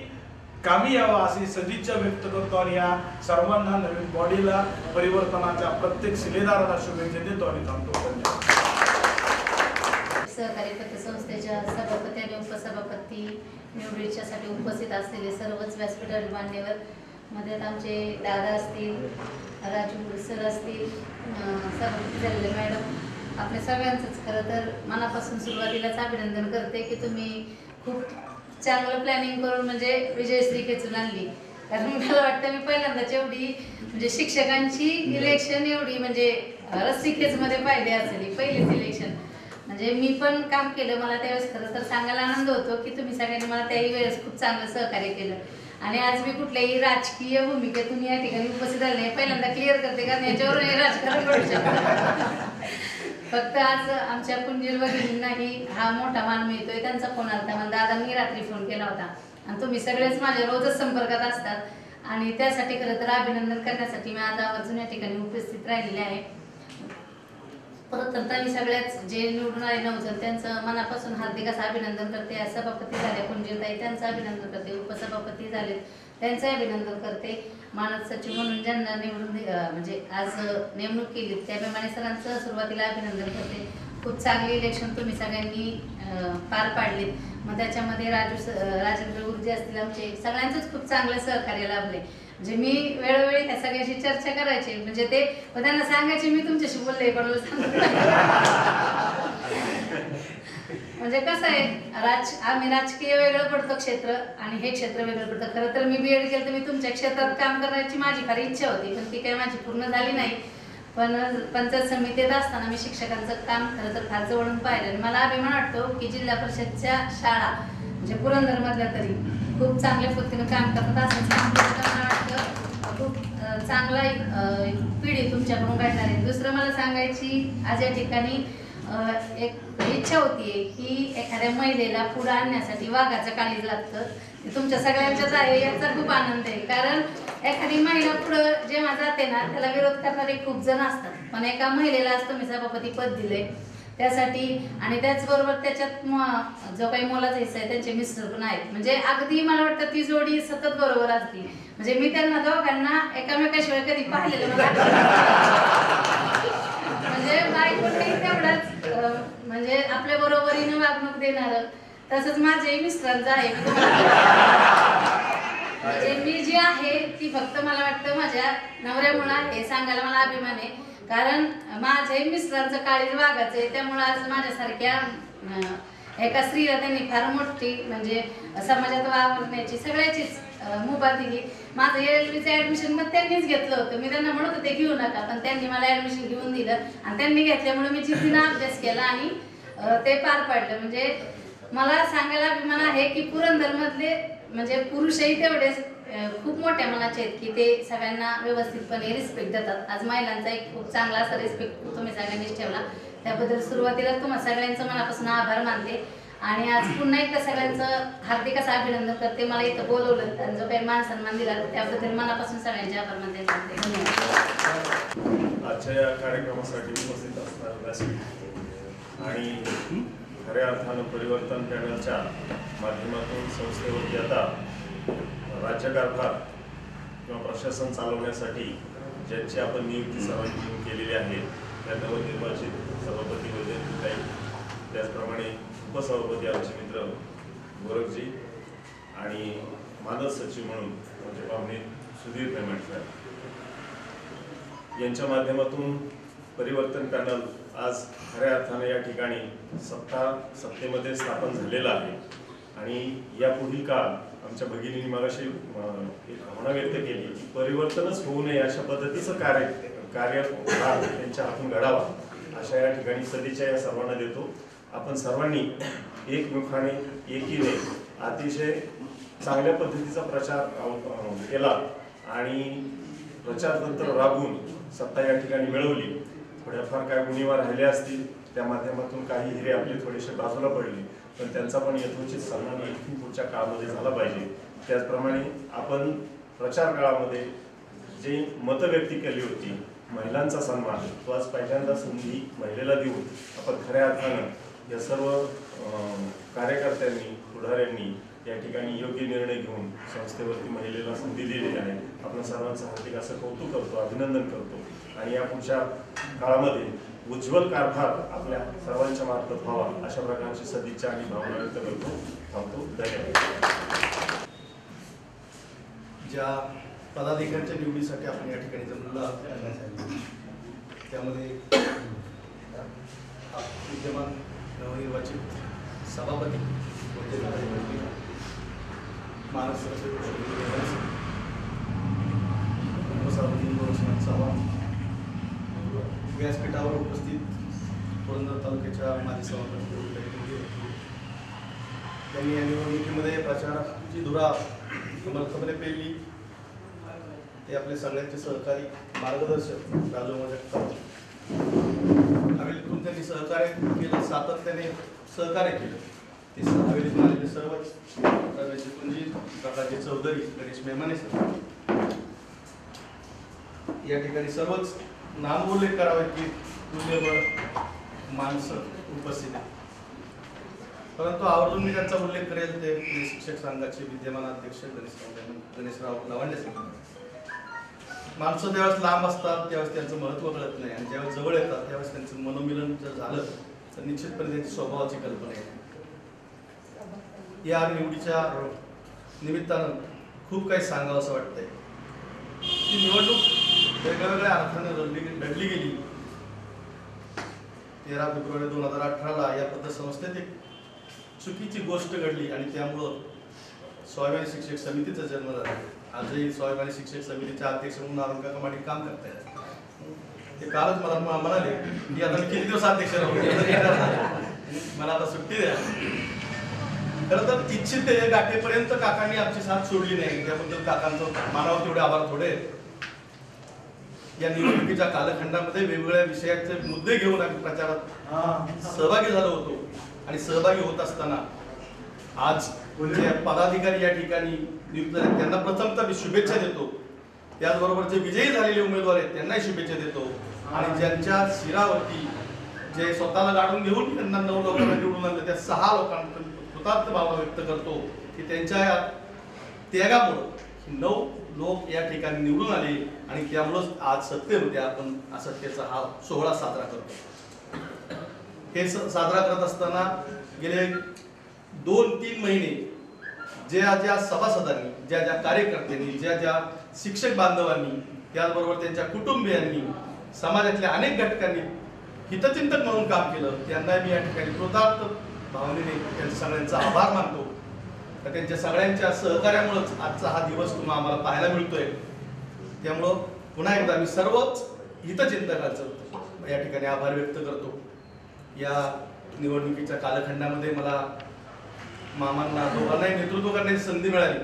कामी यावा अशी सदिच्छा व्यक्त करतो. आणि या सर्वांना, नवीन बॉडीला, परिवर्तनाच्या प्रत्येक शिलेदाराला शुभेच्छा देतो आणि थांबतो. सहकारी पतसंस्थेच्या सभापती आणि उपसभापती निवडीच्यासाठी उपस्थित असलेले सर्वच व्यासपीठावर मान्यवर, मध्ये आमचे दादा असतील, राजू सर असतील, सभापती झालेले मॅडम, आपल्या सगळ्यांचंच खरं तर मनापासून सुरुवातीलाच अभिनंदन करते की तुम्ही खूप चांगलं प्लॅनिंग करून म्हणजे विजयश्री खेचून आणली. कारण मला वाटतं मी पहिल्यांदाच एवढी म्हणजे शिक्षकांची इलेक्शन एवढी म्हणजे रस्सीखेचमध्ये पाहिली असेल, पहिलीच इलेक्शन. म्हणजे मी पण काम केलं, मला त्यावेळेस खरं तर सांगायला आनंद होतो की तुम्ही सगळ्यांनी मला त्याही वेळेस खूप चांगलं सहकार्य केलं. आणि आज मी कुठल्याही राजकीय भूमिकेतून या ठिकाणी उपस्थित आले नाही, पहिल्यांदा क्लिअर करते कारण याच्यावर राजकारण करू शकतो. फक्त आज आमच्या कुंजीर भगिनींनाही हा मोठा मान मिळतोय. त्यांचा फोन आला होता, दादांनी रात्री फोन केला होता. आणि तुम्ही सगळेच माझ्या रोजच संपर्कात असतात आणि त्यासाठी खरं तर अभिनंदन करण्यासाठी मी आज आवर्जून या ठिकाणी उपस्थित राहिलेले आहे. परत मी सगळ्याच जे निवडून आले 9 जण त्यांचं मनापासून हार्दिक असं अभिनंदन करते. सभापती झाले कुंजीरताई, त्यांचं अभिनंदन करते. उपसभापती झाले त्यांचं अभिनंदन करते. मानद सचिव म्हणून ज्यांना निवडून म्हणजे आज नेमणूक केली त्याप्रमाणे सरांचं सुरुवातीला अभिनंदन करते. खूप चांगली इलेक्शन तुम्ही सगळ्यांनी पार पाडलीत. मग त्याच्यामध्ये राजेंद्र गुरुजी असतील आमचे, सगळ्यांचंच खूप चांगलं सहकार्य लाभले. म्हणजे मी वेळोवेळी त्या सगळ्याशी चर्चा करायची, म्हणजे ते त्यांना सांगायचे मी तुमच्याशी बोलले कोणाला सांगत. म्हणजे कसं आहे, आम्ही राजकीय वेगळं पडतो क्षेत्र आणि हे क्षेत्र वेगळं पडतं. खरं तर मी बीएड केलं तर मी तुमच्या क्षेत्रात काम करण्याची माझी फार इच्छा होती, पण ती काही माझी पूर्ण झाली नाही. पण पंचायत समितीत असताना मी शिक्षकांचं काम खरं तर फार जवळून पाहिलं आणि मला अभिमान वाटतो की जिल्हा परिषदच्या शाळा म्हणजे पुरंदरमधल्या तरी खूप चांगल्या पद्धतीनं काम करतात. असंच काम करताना मला वाटतं खूप चांगला पिढी तुमच्याकडून घडणार आहे. दुसरं मला सांगायची आज या ठिकाणी एक इच्छा होती की एखाद्या महिलेला पुढे आणण्यासाठी वाघाचं काळीज लागतं. ते तुमच्या सगळ्यांच्याच आहे, याचा खूप आनंद आहे. कारण एखादी महिला पुढं जेव्हा जाते ना त्याला विरोध करणारे खूप जण असतात, पण एका महिलेला आज तुम्ही सभापती पद दिले त्यासाठी. आणि त्याचबरोबर त्याच्यात जो काही मोलाचा हिस्सा आहे त्यांचे मिस्टर पण आहेत. म्हणजे अगदी मला वाटतं ती जोडी सतत बरोबर असती. म्हणजे मी त्यांना दोघांना एकामेकाशिवाय कधी पाहिलेलं म्हणजे बायकोने तेवढाच म्हणजे आपल्या बरोबरीने वागणूक देणार. तसंच माझे मिस्टरांचं आहे. म्हणजे मी जी आहे ती फक्त मला वाटतं माझ्या नवऱ्यामुळे आहे, सांगायला मला अभिमान आहे. कारण माझे मिस्टरांचं काळीज वाघाचं आहे, त्यामुळे आज माझ्यासारख्या एका स्त्रीला त्यांनी फार मोठी म्हणजे समाजात वावरण्याची सगळ्याचीच मुभा दिली. माझं LLBचं ऍडमिशन मग त्यांनीच घेतलं होतं. मी त्यांना म्हणत होते घेऊ नका, पण त्यांनी मला ऍडमिशन घेऊन दिलं आणि त्यांनी घेतल्यामुळे मी जिद्दीनं अभ्यास केला आणि ते पार पाडलं. म्हणजे मला सांगायला अभिमान आहे की पुरंदरमधले म्हणजे पुरुषही तेवढेच खूप मोठ्या मनाचे आहेत की ते सगळ्यांना व्यवस्थितपणे रिस्पेक्ट देतात. आज महिलांचा एक खूप चांगला असा रिस्पेक्ट तुम्ही सगळ्यांनीच ठेवला, त्याबद्दल सुरुवातीला तुम्हाला सगळ्यांचं मनापासून आभार मानते. आणि आज पुन्हा एकदा सगळ्यांचं हार्दिक असं अभिनंदन करते. मला इथं बोलवलं आणि जो काही मान सन्मान दिला त्याबद्दल मनापासून सगळ्यांचे आभार मानते. धन्यवाद. आजच्या या कार्यक्रमासाठी उपस्थित असणारे व्यासपीठ आणि खऱ्या अर्थानं परिवर्तन पॅनलच्या माध्यमातून संस्थेवरती आता राज्यकारभार किंवा प्रशासन चालवण्यासाठी ज्यांची आपण नियुक्ती सर्वांनी केलेली आहे त्या नवनिर्वाचित सभापती वैद्य, त्याचप्रमाणे उपसभापती आमचे मित्र गोरखजी आणि मानद सचिव म्हणून म्हणजे पाहुणे सुधीर पेमेंट साहेब यांच्या माध्यमातून परिवर्तन पॅनल आज खऱ्या अर्थाने या ठिकाणी सत्तेमध्ये स्थापन झालेलं आहे. आणि यापुढील काळ आमच्या भगिनींनी मगाशी एक भावना व्यक्त केली की परिवर्तनच होऊ नये अशा पद्धतीचं कार्य त्यांच्या हातून घडावा अशा या ठिकाणी सदिच्छा या सर्वांना देतो. आपण सर्वांनी एकमुखाने एकीने अतिशय चांगल्या पद्धतीचा प्रचार केला आणि प्रचारतंत्र राबवून सत्ता या ठिकाणी मिळवली. थोड्याफार काय उणीवा राहिल्या असतील त्या माध्यमातून काही हिरे आपले थोडेसे बाजूला पडले, पण त्यांचा पण यथोचित सन्मान इथून पुढच्या काळामध्ये झाला पाहिजे. त्याचप्रमाणे आपण प्रचार काळामध्ये जे मतं व्यक्त केली होती महिलांचा सन्मान, तो आज पहिल्यांदा संधी महिलेला देऊन आपण खऱ्या अर्थानं या सर्व कार्यकर्त्यांनी पुढाऱ्यांनी या ठिकाणी योग्य निर्णय घेऊन संस्थेवरती महिलेला संधी दिलेली आहे. आपण सर्वांचं हार्दिक असं कौतुक करतो, अभिनंदन करतो आणि या पुढच्या काळामध्ये उज्ज्वल कारभार आपल्या सर्वांच्या मार्फत व्हावा अशा प्रकारची सदिच्छा आणि भावना व्यक्त करतो. थांबतो. धन्यवाद. ज्या पदाधिकाऱ्यांच्या निवडीसाठी आपण या ठिकाणी जमलेलो आहोत त्यामध्ये विद्यमान नवनिर्वाचित सभापती मानस व्यासपीठावर उपस्थित पुरंदर तालुक्याच्या माजी सभापती त्यांनी या निवडणुकीमध्ये प्रचाराची धुरा समर्थपणे पेलली. ते आपले सगळ्यांचे सहकारी मार्गदर्शक राजू जगताप हवेलीतून त्यांनी सहकार्य केलं, सातत्याने सहकार्य केलं. ते हवेलीतून आलेले सर्वच कुंजी काकाजी चौधरी, गणेश मेमाने सर या ठिकाणी सर्वच नामोल्लेख करावे की तुल्यबळ माणसं उपस्थित आहे. परंतु आवर्जून मी त्यांचा उल्लेख करेल ते शिक्षक संघाचे विद्यमान अध्यक्ष गणेशराव लवांडे सर. माणसं ज्यावेळेस लांब असतात त्यावेळेस त्यांचं महत्त्व कळत नाही आणि ज्यावेळेस जवळ येतात त्यावेळेस त्यांचं मनोमिलन जर झालं तर निश्चितपणे त्यांची स्वभावाची कल्पना येते. या निवडीच्या निमित्तानं खूप काही सांगावं असं वाटतंय. ही निवडणूक वेगवेगळ्या अर्थाने लढली गेली. 13 फेब्रुवारी 2018ला या पतसंस्थेत एक चुकीची गोष्ट घडली आणि त्यामुळं स्वाभिमानी शिक्षक समितीचा जन्म झाला. आजही स्वाभिमानी शिक्षक समितीच्या अध्यक्ष म्हणून अरुण काका माडिक काम करतायत. ते कालच मला म्हणाले की आता मी किती दिवस अध्यक्ष राहू, मला आता सुट्टी द्या. खरं तर इच्छित गाठेपर्यंत काकांनी आमची साथ सोडली नाही, त्याबद्दल काकांचं मानावर तेवढे आभार थोडे. या निवडणुकीच्या कालखंडामध्ये वेगवेगळ्या विषयाचे मुद्दे घेऊन आम्ही प्रचारात सहभागी झालो होतो आणि सहभागी होत असताना आज जे पदाधिकारी या ठिकाणी नियुक्त झाले त्यांना प्रथमतः मी शुभेच्छा देतो. त्याचबरोबर जे विजयी झालेले उमेदवार आहेत त्यांनाही शुभेच्छा देतो आणि ज्यांच्या शिरावरती जे स्वतःला गाडून घेऊन त्यांना 9 लोकांना निवडून आणलं त्या 6 लोकांना कृतज्ञ भावना व्यक्त करतो की त्यांच्या या त्यागामुळे 9 लोक या ठिकाणी निवडून आले आणि त्यामुळेच आज सत्तेमध्ये आपण असत्तेचा हा सोहळा साजरा करतो. हे साजरा करत असताना गेले 2-3 महिने ज्या सभासदांनी, ज्या कार्यकर्त्यांनी, ज्या शिक्षक बांधवांनी, त्याचबरोबर त्यांच्या कुटुंबियांनी, समाजातल्या अनेक घटकांनी हितचिंतक म्हणून काम केलं त्यांना मी या ठिकाणी कृतार्थ भावनेने त्यांच्या सगळ्यांचा आभार मानतो. तर त्यांच्या सगळ्यांच्या सहकार्यामुळेच आजचा हा दिवस तुम्हाला आम्हाला पाहायला मिळतोय. त्यामुळं पुन्हा एकदा मी सर्वच हितचिंतकांचं या ठिकाणी आभार व्यक्त करतो. या निवडणुकीच्या कालखंडामध्ये मला मामांना दोघांनाही नेतृत्व करण्याची संधी मिळाली.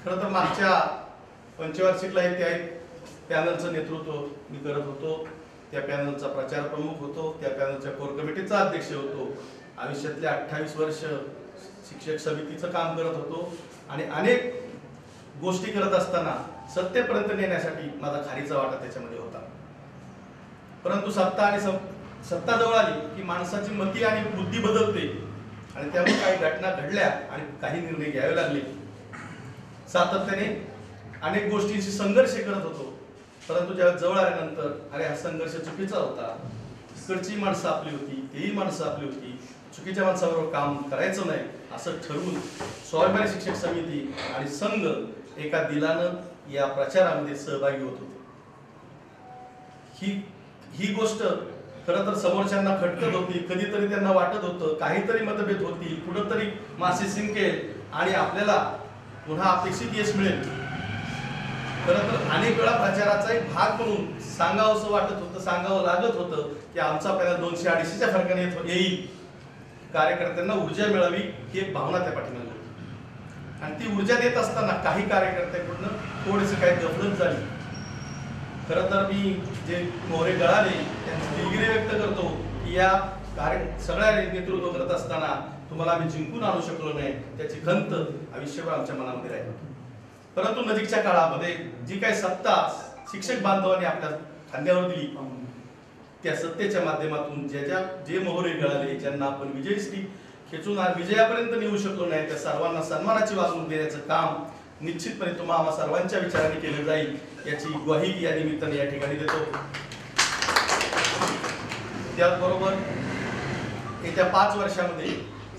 खरं तर मागच्या पंचवार्षिकला त्या पॅनलचं नेतृत्व मी करत होतो. त्या पॅनलचा प्रचार प्रमुख होतो. त्या पॅनलच्या कोर कमिटीचा अध्यक्ष होतो. आयुष्यातले 28 वर्ष शिक्षक समितीचं काम करत होतो आणि अनेक गोष्टी करत असताना सत्तेपर्यंत नेण्यासाठी माझा खारीचा वाटा त्याच्यामध्ये होता. परंतु सत्ता जवळ आली की माणसाची मती आणि बुद्धी बदलते आणि त्यामुळे काही घटना घडल्या आणि काही निर्णय घ्यावे लागले. सातत्याने अनेक गोष्टींशी संघर्ष करत होतो. परंतु जेव्हा जवळ आल्यानंतर अरे हा संघर्ष चुकीचा होता, इकडची माणसं आपली होती, तेही माणसं आपली होती, चुकीच्या माणसाबरोबर काम करायचं नाही असं ठरवून स्वाभिमानी शिक्षक समिती आणि संघ एका दिलानं या प्रचारामध्ये सहभागी होत होते. ही गोष्ट खरं तर समोरच्यांना खटकत होती. कधीतरी त्यांना वाटत होतं काहीतरी मतभेद होतील, कुठंतरी मासे सिंकेल आणि आपल्याला पुन्हा अपेक्षित यश मिळेल. खरं तर अनेक वेळा प्रचाराचा एक भाग म्हणून सांगावंसं वाटत होतं, सांगावं लागत होतं की आमचा आपल्याला 200-250च्या फरकाने येईल, कार्यकर्त्यांना ऊर्जा मिळावी ही एक भावना त्या पाठीमागे होती. आणि ती ऊर्जा देत असताना काही कार्यकर्त्यांकडून थोडीशी काही गफलत झाली. खरं तर मी जे मोहरे गळाले त्यांची दिलगिरी व्यक्त करतो की या सगळ्या नेतृत्व करत असताना तुम्हाला आम्ही जिंकून आणू शकलो नाही, त्याची खंत आयुष्यभर आमच्या मनामध्ये राहील. परंतु नजीकच्या काळामध्ये जी काही सत्ता शिक्षक बांधवांनी आपल्या खांद्यावर दिली, त्या सत्तेच्या माध्यमातून जे मोहरे गळाले, ज्यांना आपण विजयश्री खेचून विजयापर्यंत नेऊ शकलो नाही, त्या सर्वांना सन्मानाची वागणूक देण्याचं काम निश्चितपणे तुम्हाला सर्वांच्या विचाराने केलं जाईल याची ग्वाही या निमित्ताने या ठिकाणी देतो. त्याचबरोबर येत्या 5 वर्षामध्ये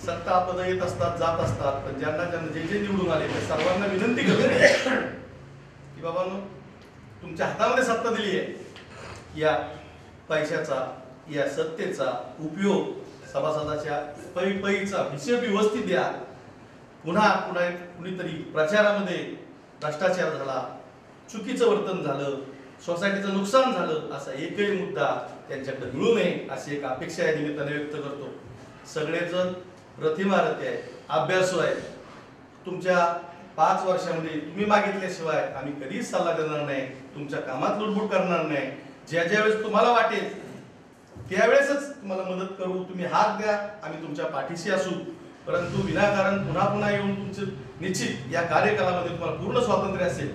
सत्ता पद येत असतात, जात असतात, पण ज्यांना जे निवडून आले त्या सर्वांना विनंती करतो की बाबांनो, तुमच्या हातामध्ये सत्ता दिली आहे, या पैशाचा, या सत्तेचा उपयोग सभासदाच्या पैचा हिशेब व्यवस्थित द्या. पुन्हा कुणीतरी प्रचारामध्ये भ्रष्टाचार झाला, चुकीचं वर्तन झालं, सोसायटीचं नुकसान झालं असा एकही मुद्दा त्यांच्याकडे मिळू नये अशी एक अपेक्षा या निमित्ताने व्यक्त करतो. सगळेजण प्रतिमारती आहे, अभ्यासू आहे. तुमच्या 5 वर्षामध्ये तुम्ही मागितल्याशिवाय आम्ही कधीच सल्ला देणार नाही, तुमच्या कामात लुडबुड करणार नाही. ज्या वेळेस तुम्हाला वाटेल त्यावेळेसच तुम्हाला मदत करू, तुम्ही हात द्या, आम्ही तुमच्या पाठीशी असू. परंतु विनाकारण पुन्हा येऊन तुमचं निश्चित या कार्यकालामध्ये तुम्हाला पूर्ण स्वातंत्र्य असेल,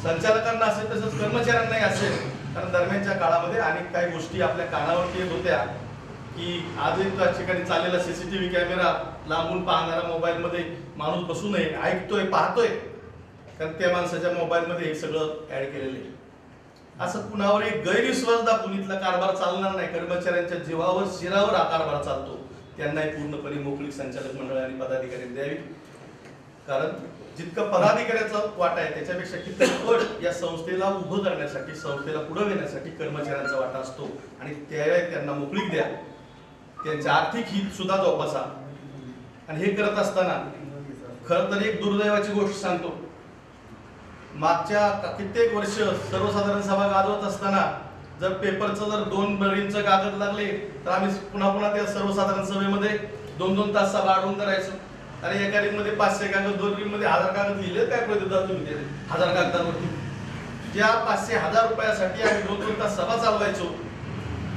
संचालकांना असेल तसंच कर्मचाऱ्यांनाही असेल. कारण दरम्यानच्या काळामध्ये अनेक काही गोष्टी आपल्या कानावरती येत होत्या की आजही त्या ठिकाणी चाललेला सीसीटीव्ही कॅमेरा लांबून पाहणारा मोबाईलमध्ये माणूस बसू नये, ऐकतोय, पाहतोय, कारण त्या माणसाच्या मोबाईलमध्ये हे सगळं ऍड केलेलं आहे. असं कुणावर एक गैरविश्वास दाखवून इथला कारभार चालणार नाही. कर्मचाऱ्यांच्या जीवावर शिरावर हा कारभार चालतो, त्यांनाही पूर्णपणे मोकळीक संचालक मंडळ आणि पदाधिकाऱ्यांनी द्यावी. कारण जितकं पदाधिकाऱ्याचा वाटा आहे त्याच्यापेक्षा किती या संस्थेला उभं करण्यासाठी, संस्थेला पुढे नेण्यासाठी कर्मचाऱ्यांचा वाटा असतो. आणि त्यावेळी त्यांना मोकळीक द्या, त्यांचे आर्थिक हित सुद्धा जोपासा. आणि हे करत असताना खरं तर एक दुर्दैवाची गोष्ट सांगतो. मागच्या कित्येक वर्ष सर्वसाधारण सभा गाजवत असताना जर पेपरचं जर 2 बळींचं कागद लागले तर आम्ही पुन्हा त्या सर्वसाधारण सभेमध्ये 2-2 तास सभा अडवून करायचो. अरे एका रिंगमध्ये 500 कागद, 2 रिंगमध्ये 1000 कागद लिहिले, काय प्रयत्न तुम्ही 1000 कागदावरती? ज्या 500,000 रुपयासाठी आम्ही 2-2 तास सभा चालवायचो,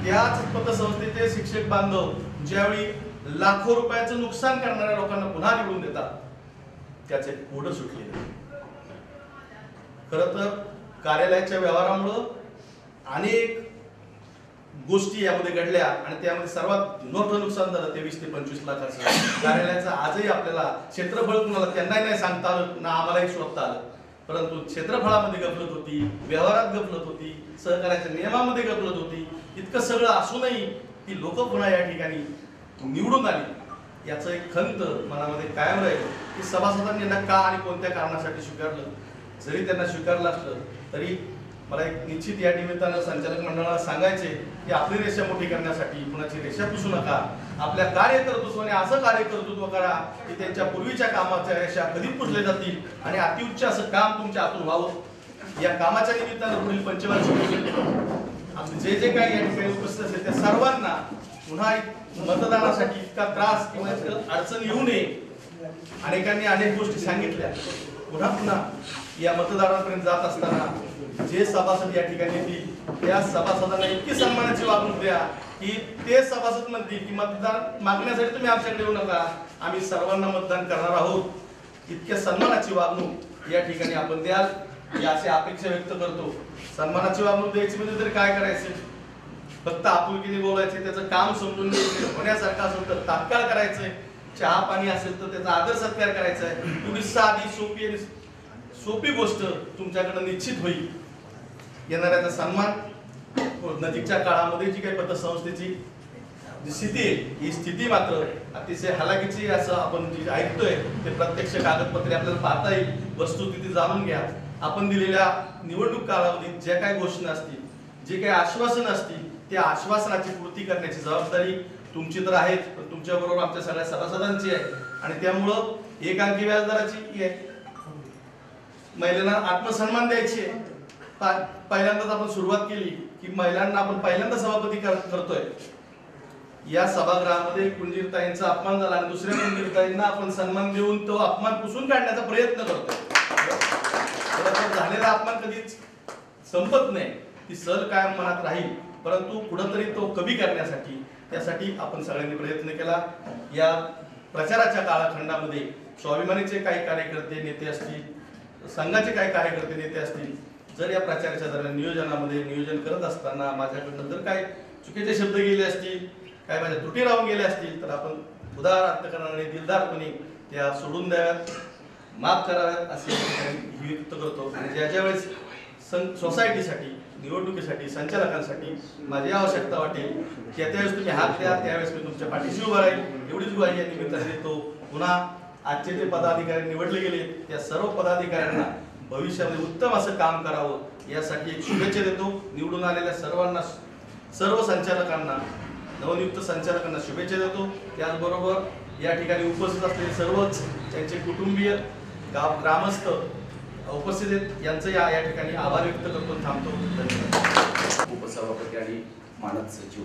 त्याच पतसंस्थेचे शिक्षक बांधव ज्यावेळी लाखो रुपयाचं नुकसान करणाऱ्या लोकांना पुन्हा निवडून देतात, त्याचे कोड सुटले. खरं तर कार्यालयाच्या व्यवहारामुळं अनेक गोष्टी यामध्ये घडल्या आणि त्यामध्ये सर्वात मोठं नुकसान झालं 23 ते 25 लाखाचं. कार्यालयाचं आजही आपल्याला क्षेत्रफळ कुणाला त्यांनाही नाही सांगता आलं ना आम्हालाही शोधता आलं. परंतु क्षेत्रफळामध्ये गफलत होती, व्यवहारात गफलत होती, सहकार्याच्या नियमामध्ये गफलत होती. इतकं सगळं असूनही ती लोक पुन्हा या ठिकाणी निवडून आली याचं एक खंत मनामध्ये कायम राहील की सभासदांनी यांना का आणि कोणत्या कारणासाठी स्वीकारलं. जरी त्यांना स्वीकारलं असलं तरी मला एक निश्चित या निमित्तानं संचालक मंडळाला सांगायचे की आपली रेषा मोठी करण्यासाठी कुणाची रेषा पुसू नका. आपल्या कार्यकर्तृत्वाने असं कार्यकर्तृत्व करा की त्यांच्या पूर्वीच्या कामाच्या रेषा कधी पुसल्या जातील आणि अतिउच्च असं काम तुमच्या हातून व्हावं. या कामाच्या निमित्तानं पुढील पंचवार्षिक जे जे काही या ठिकाणी उपस्थित असेल त्या सर्वांना पुन्हा मतदानासाठी इतका त्रास किंवा अडचण येऊ नये. अनेकांनी अनेक गोष्टी सांगितल्या. पुन्हा पुन्हा या मतदारांपर्यंत जात असताना जे सभासद या ठिकाणी येतील त्या सभासदांना इतकी सन्मानाची वागणूक द्या की ते सभासद म्हणतील की मतदान मागण्यासाठी तुम्ही आमच्याकडे येऊ नका, आम्ही सर्वांना मतदान करणार आहोत. इतक्या सन्मानाची वागणूक या ठिकाणी आपण द्याल ही अशी अपेक्षा व्यक्त करतो. सन्मानाची वागणूक द्यायची म्हणजे तरी काय करायचं, फक्त आपुलकीने बोलायचे, त्याचं काम समजून घ्यायचं, होण्यासारखं असेल तर तात्काळ करायचंय, चहा पाणी असेल तर त्याचा आदर सत्कार करायचा आहे. एवढी साधी सोपी गोष्ट तुमच्याकडे निश्चित होईल. येणाऱ्याचा सन्मान नजीकच्या काळामध्ये जी काही पतसंस्थेची जी स्थिती आहे ही स्थिती मात्र अतिशय हलाखीची असं आपण जे ऐकतोय ते प्रत्यक्ष कागदपत्रे आपल्याला पाहता येईल. वस्तुस्थिती जाणून घ्या. आपण दिलेल्या निवडणूक कालावधीत ज्या काही घोषणा असतील, जे काही आश्वासन असतील त्या आश्वासनाची पूर्ती करण्याची जबाबदारी तुमची तर आहेच, पण तुमच्या बरोबर आमच्या सगळ्या सभासदांची आहे. आणि त्यामुळं एक अंकी व्याजदराची आहे. महिलांना आत्मसन्मान द्यायची आहे. पहिल्यांदाच आपण सुरुवात केली की महिलांना आपण पहिल्यांदा सभापती करतोय. या सभागृहामध्ये कुंजीरताईंचा अपमान झाला आणि दुसऱ्या कुंजीरताईंना आपण सन्मान देऊन तो अपमान पुसून काढण्याचा प्रयत्न करतोय. झालेला अपमान कधीच संपत नाही, ती सल कायम मनात राहील, परंतु कुठंतरी तो कमी करण्यासाठी त्यासाठी आपण सगळ्यांनी प्रयत्न केला. या प्रचाराच्या कालखंडामध्ये स्वाभिमानीचे काही कार्यकर्ते नेते असतील, संघाचे काही कार्यकर्ते नेते असतील, जर या प्रचाराच्या दरम्यान नियोजनामध्ये नियोजन करत असताना माझ्याकडनं जर काही चुकीचे शब्द गेले असतील, काय माझ्या त्रुटी राहून गेल्या असतील तर आपण उदार अंतकरणाने दिलदारपणे त्या सोडून द्याव्यात, माफ कराव्यात असे व्यक्त करतो. आणि ज्या ज्या वेळेस सोसायटीसाठी, निवडणुकीसाठी, संचालकांसाठी माझी आवश्यकता वाटेल त्यावेळेस तुम्ही हात द्या, त्यावेळेस मी तुमच्या पाठीशी उभा राहील एवढीच ग्वाही या निमित्ताने देतो. पुन्हा आजचे जे पदाधिकारी निवडले गेले त्या सर्व पदाधिकाऱ्यांना भविष्यामध्ये उत्तम असं काम करावं यासाठी एक शुभेच्छा देतो. निवडून आलेल्या सर्वांना, सर्व संचालकांना, नवनियुक्त संचालकांना शुभेच्छा देतो. त्याचबरोबर या ठिकाणी उपस्थित असलेले सर्वच त्यांचे कुटुंबीय, ग्रामस्थ उपस्थित आहेत यांचं या ठिकाणी आभार व्यक्त करतो. थांबतो. धन्यवाद. उपसभापती आणि मानद सचिव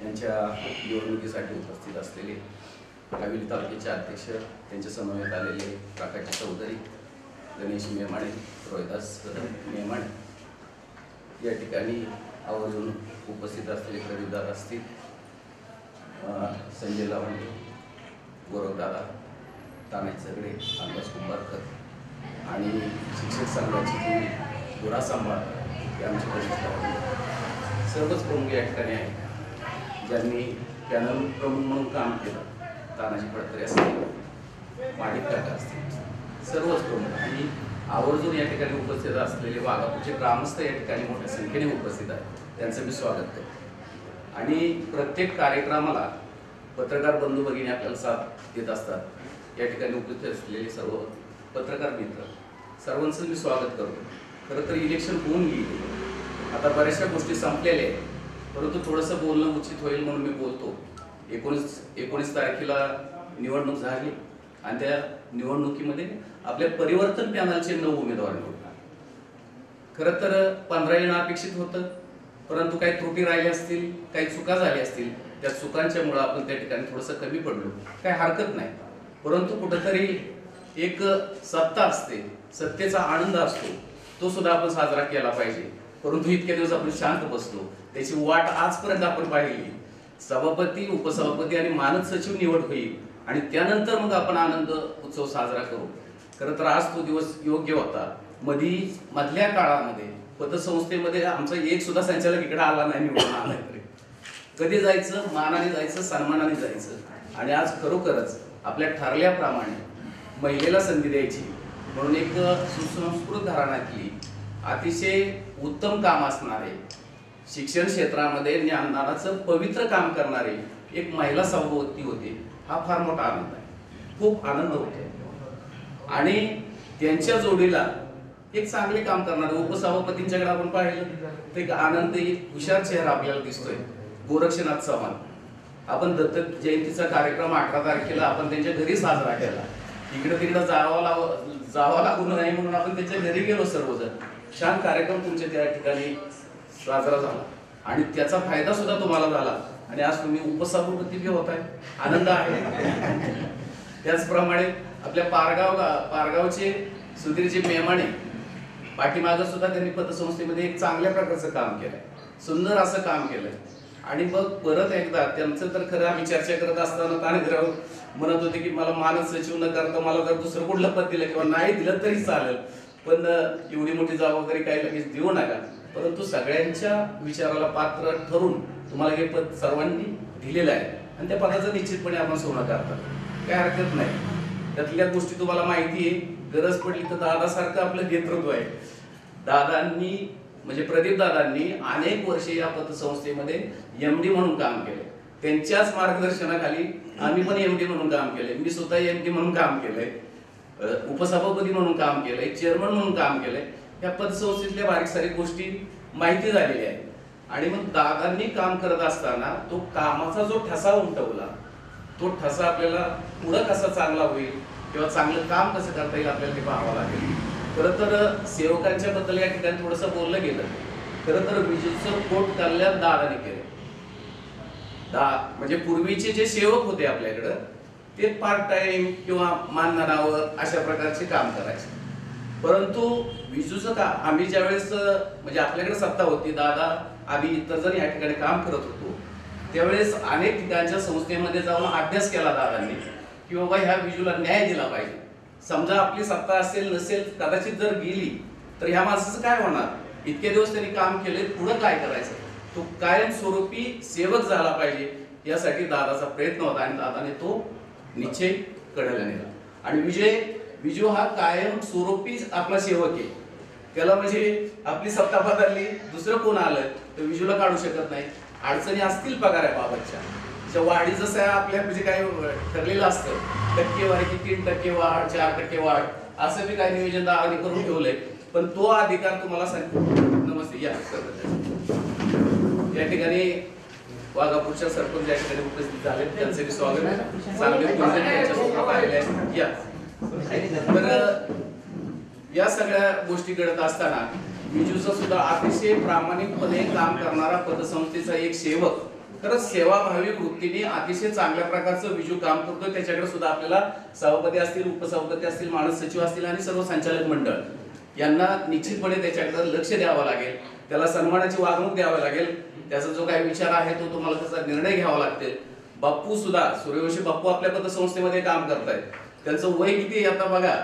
यांच्या निवडणुकीसाठी उपस्थित असलेले हवेली तालुक्याचे अध्यक्ष, त्यांच्या समवेत आलेले प्रकाश चौधरी, गणेश मेमाणे, रोहिदास मेमाणे, या ठिकाणी आवर्जून उपस्थित असलेले खरेदीदार असतील, संजय लावंडे, गौरवदादा, तानाई सगळे, अंदाज कुंभारकर आणि शिक्षक संघाची जी दुरा सांभाळ हे आमचे प्रमुख सर्वच प्रमुख या ठिकाणी आहेत, ज्यांनी पॅनल प्रमुख म्हणून काम केलं. तानाजी फडतरे असतील, माणिक काका असतील, सर्वच प्रमुख आणि आवर्जून या ठिकाणी उपस्थित असलेले वाघापूरचे ग्रामस्थ या ठिकाणी मोठ्या संख्येने उपस्थित आहेत. त्यांचं मी स्वागत करतो. आणि प्रत्येक कार्यक्रमाला पत्रकार बंधू भगिनी आपल्याला साथ देत असतात. या ठिकाणी उपस्थित असलेले सर्व पत्रकार मित्र सर्वांचं मी स्वागत करतो. खरं तर इलेक्शन होऊन गेली, आता बऱ्याचशा गोष्टी संपलेल्या आहेत, परंतु थोडंसं बोलणं उचित होईल म्हणून मी बोलतो. 19 तारखेला निवडणूक झाली आणि त्या निवडणुकीमध्ये आपल्या परिवर्तन पॅनलचे 9 उमेदवार निवडले. खरं तर 15 येणं अपेक्षित होतं, परंतु काही त्रुटी राहिल्या असतील, काही चुका झाल्या असतील, त्या चुकांच्यामुळे आपण त्या ठिकाणी थोडंसं कमी पडलो, काही हरकत नाही. परंतु कुठंतरी एक सत्ता असते, सत्तेचा आनंद असतो, तो सुद्धा आपण साजरा केला पाहिजे. परंतु इतके दिवस आपण शांत बसलो, त्याची वाट आजपर्यंत आपण पाहिली. सभापती, उपसभापती आणि मानद सचिव निवड होईल आणि त्यानंतर मग आपण आनंद उत्सव साजरा करू. खरं तर आज तो दिवस योग्य होता. मधल्या काळामध्ये पतसंस्थेमध्ये आमचा एक सुद्धा संचालक इकडे आला नाही, निवडून आला तरी. कधी जायचं, मानाने जायचं, सन्मानाने जायचं. आणि आज खरोखरच आपल्या ठरल्याप्रमाणे महिलेला संधी द्यायची म्हणून एक सुसंस्कृत घराण्यातली अतिशय उत्तम काम असणारे, शिक्षण क्षेत्रामध्ये ज्ञानदानाचं पवित्र काम करणारे एक महिला सभापती होते. हा फार मोठा आनंद आहे, खूप आनंद होतो. आणि त्यांच्या जोडीला एक चांगले काम करणारे उपसभापतींच्याकडे आपण पाहिलं तर एक आनंदी हुशार चेहरा आपल्याला दिसतोय, गोरक्षनाथ चव्हाण. आपण दत्तक जयंतीचा कार्यक्रम 18 तारखेला आपण त्यांच्या घरी साजरा केला. इकडे तिकडे जावं लागू नये म्हणून आपण त्यांच्या घरी गेलो सर्वजण. छान कार्यक्रम तुमच्या त्या ठिकाणी साजरा झाला आणि त्याचा फायदा सुद्धा तुम्हाला झाला आणि आज तुम्ही उपसभापती बी होताय, आनंद आहे. त्याचप्रमाणे आपल्या पारगावचे सुधीरजी मेमाणे पाठीमागं सुद्धा त्यांनी पतसंस्थेमध्ये एक चांगल्या प्रकारचं काम केलंय, सुंदर असं काम केलंय. आणि मग परत एकदा त्यांचं तर खरं आम्ही चर्चा करत असताना ताणेराव म्हणत होते की मला मानस सचिव न करता मला जर दुसरं कुठलं पद दिलं किंवा नाही दिलं तरी चालेल, पण एवढी मोठी जबाबदारी काही लगेच देऊ नका. परंतु सगळ्यांच्या विचाराला पात्र ठरून तुम्हाला हे पद सर्वांनी दिलेलं आहे आणि त्या पदाचं निश्चितपणे आपण सोनं करतात, काय हरकत नाही. त्यातल्या गोष्टी तुम्हाला माहिती आहे. गरज पडली तर दादासारखं आपलं नेतृत्व आहे. दादांनी म्हणजे प्रदीप दादांनी अनेक वर्षे या पतसंस्थेमध्ये MD म्हणून काम केले. त्यांच्याच मार्गदर्शनाखाली आम्ही पण MD म्हणून काम केले. मी स्वतः MD म्हणून काम केलंय, उपसभापती म्हणून काम केलंय, चेअरमन म्हणून काम केलंय. या पतसंस्थेतल्या बारीक सारीक गोष्टी माहिती झालेल्या आहेत. आणि मग दादांनी काम करत असताना तो कामाचा जो ठसा उमटवला, तो ठसा आपल्याला पुढं कसा चांगला होईल किंवा चांगलं काम कसं करता येईल आपल्याला ते पाहावं लागेल. खरं तर सेवकांच्या बद्दल या ठिकाणी थोडंसं बोललं गेलं. खरं तर विजूचं पोट कल्याण दादाने केलं. म्हणजे पूर्वीचे जे सेवक होते आपल्याकडं ते पार्ट टाइम किंवा मानधनावर अशा प्रकारचे काम करायचे. परंतु विजूचं का आम्ही ज्यावेळेस म्हणजे आपल्याकडे सत्ता होती, दादा आम्ही इतर जण या ठिकाणी काम करत होतो, त्यावेळेस अनेक ठिकाणच्या संस्थेमध्ये जाऊन अभ्यास केला दादांनी की बाबा ह्या विजूला न्याय दिला पाहिजे. समजा आपली सत्ता असेल नसेल कदाचित जर गेली तर ह्या माणसाचं काय होणार. इतके दिवस त्यांनी काम केले, पुढे काय करायचं, तो कायमस्वरूपी सेवक झाला पाहिजे यासाठी दादाचा प्रयत्न होता आणि दादाने तो निश्चय कडेला नेला. आणि विजू हा कायमस्वरूपी आपला सेवक आहे. त्याला म्हणजे आपली सत्ता बदलली, दुसरं कोण आलं तर विजूला काढू शकत नाही. अडचणी असतील पगाराबाबतच्या, वाढी जसं आपल्या म्हणजे काय ठरलेलं असतं, टक्केवारी की 3% वाढ, 4% वाढ, असं बी काही नियोजन दादाने करून ठेवलंय. पण तो अधिकार तुम्हाला सांगतो. नमस्ते, या ठिकाणी वाघापूरच्या सरपंच या ठिकाणी उपस्थित झाले, त्यांचे बी स्वागत. तर या सगळ्या गोष्टी घडत असताना विजूचा सुद्धा अतिशय प्रामाणिकपणे काम करणारा पतसंस्थेचा एक सेवक, खरंच सेवाभावी वृत्तीने अतिशय चांगल्या प्रकारचं विजू काम करतोय. त्याच्याकडे सुद्धा आपल्याला सभापती असतील, उपसभापती असतील, मानस सचिव असतील आणि सर्व संचालक मंडळ यांना निश्चितपणे त्याच्याकडे लक्ष द्यावं लागेल. त्याला सन्मानाची वागणूक द्यावी लागेल. त्याचा जो काही विचार आहे तो तुम्हाला त्याचा निर्णय घ्यावा लागतील. बाप्पू सुद्धा, सूर्यवंशी बाप्पू आपल्या पतसंस्थेमध्ये काम करतायत. त्यांचं वय किती आता बघा,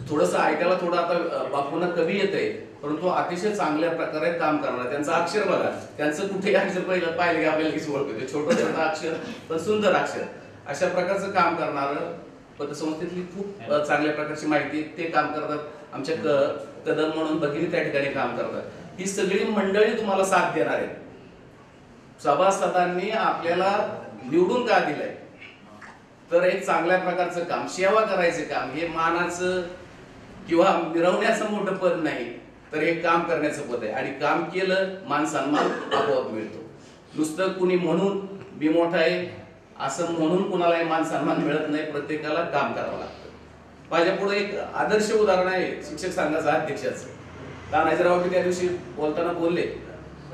थोडंसं ऐकायला थोडं आता बापूंना कमी येतंय, परंतु अतिशय चांगल्या प्रकारे काम करणार. त्यांचं अक्षर बघा, त्यांचं कुठेही अक्षर पाहिलं की आपल्याला किती ओळखते, छोटं छोटं अक्षर पण सुंदर अक्षर. अशा प्रकारचं काम करणारं पतसंस्थेतली खूप चांगल्या प्रकारची माहिती ते काम करतात. आमच्या कदम म्हणून भगिनी त्या ठिकाणी काम करतात. ही सगळी मंडळी तुम्हाला साथ देणार आहेत. सभासदांनी आपल्याला निवडून का दिलंय तर एक चांगल्या प्रकारचं काम, सेवा करायचं काम, हे मानाचं किंवा मिरवण्याचं मोठं पद नाही, तर हे काम करण्याचं पद आहे. आणि काम केलं मान सन्मान आपोआप मिळतो. नुसतं कुणी म्हणून मी मोठा आहे असं म्हणून कुणालाही मान सन्मान मिळत नाही. प्रत्येकाला काम करावं लागतं. माझ्या पुढे एक आदर्श उदाहरण आहे शिक्षक संघाचा अध्यक्षाचं. तानाजीराव त्या दिवशी बोलताना बोलले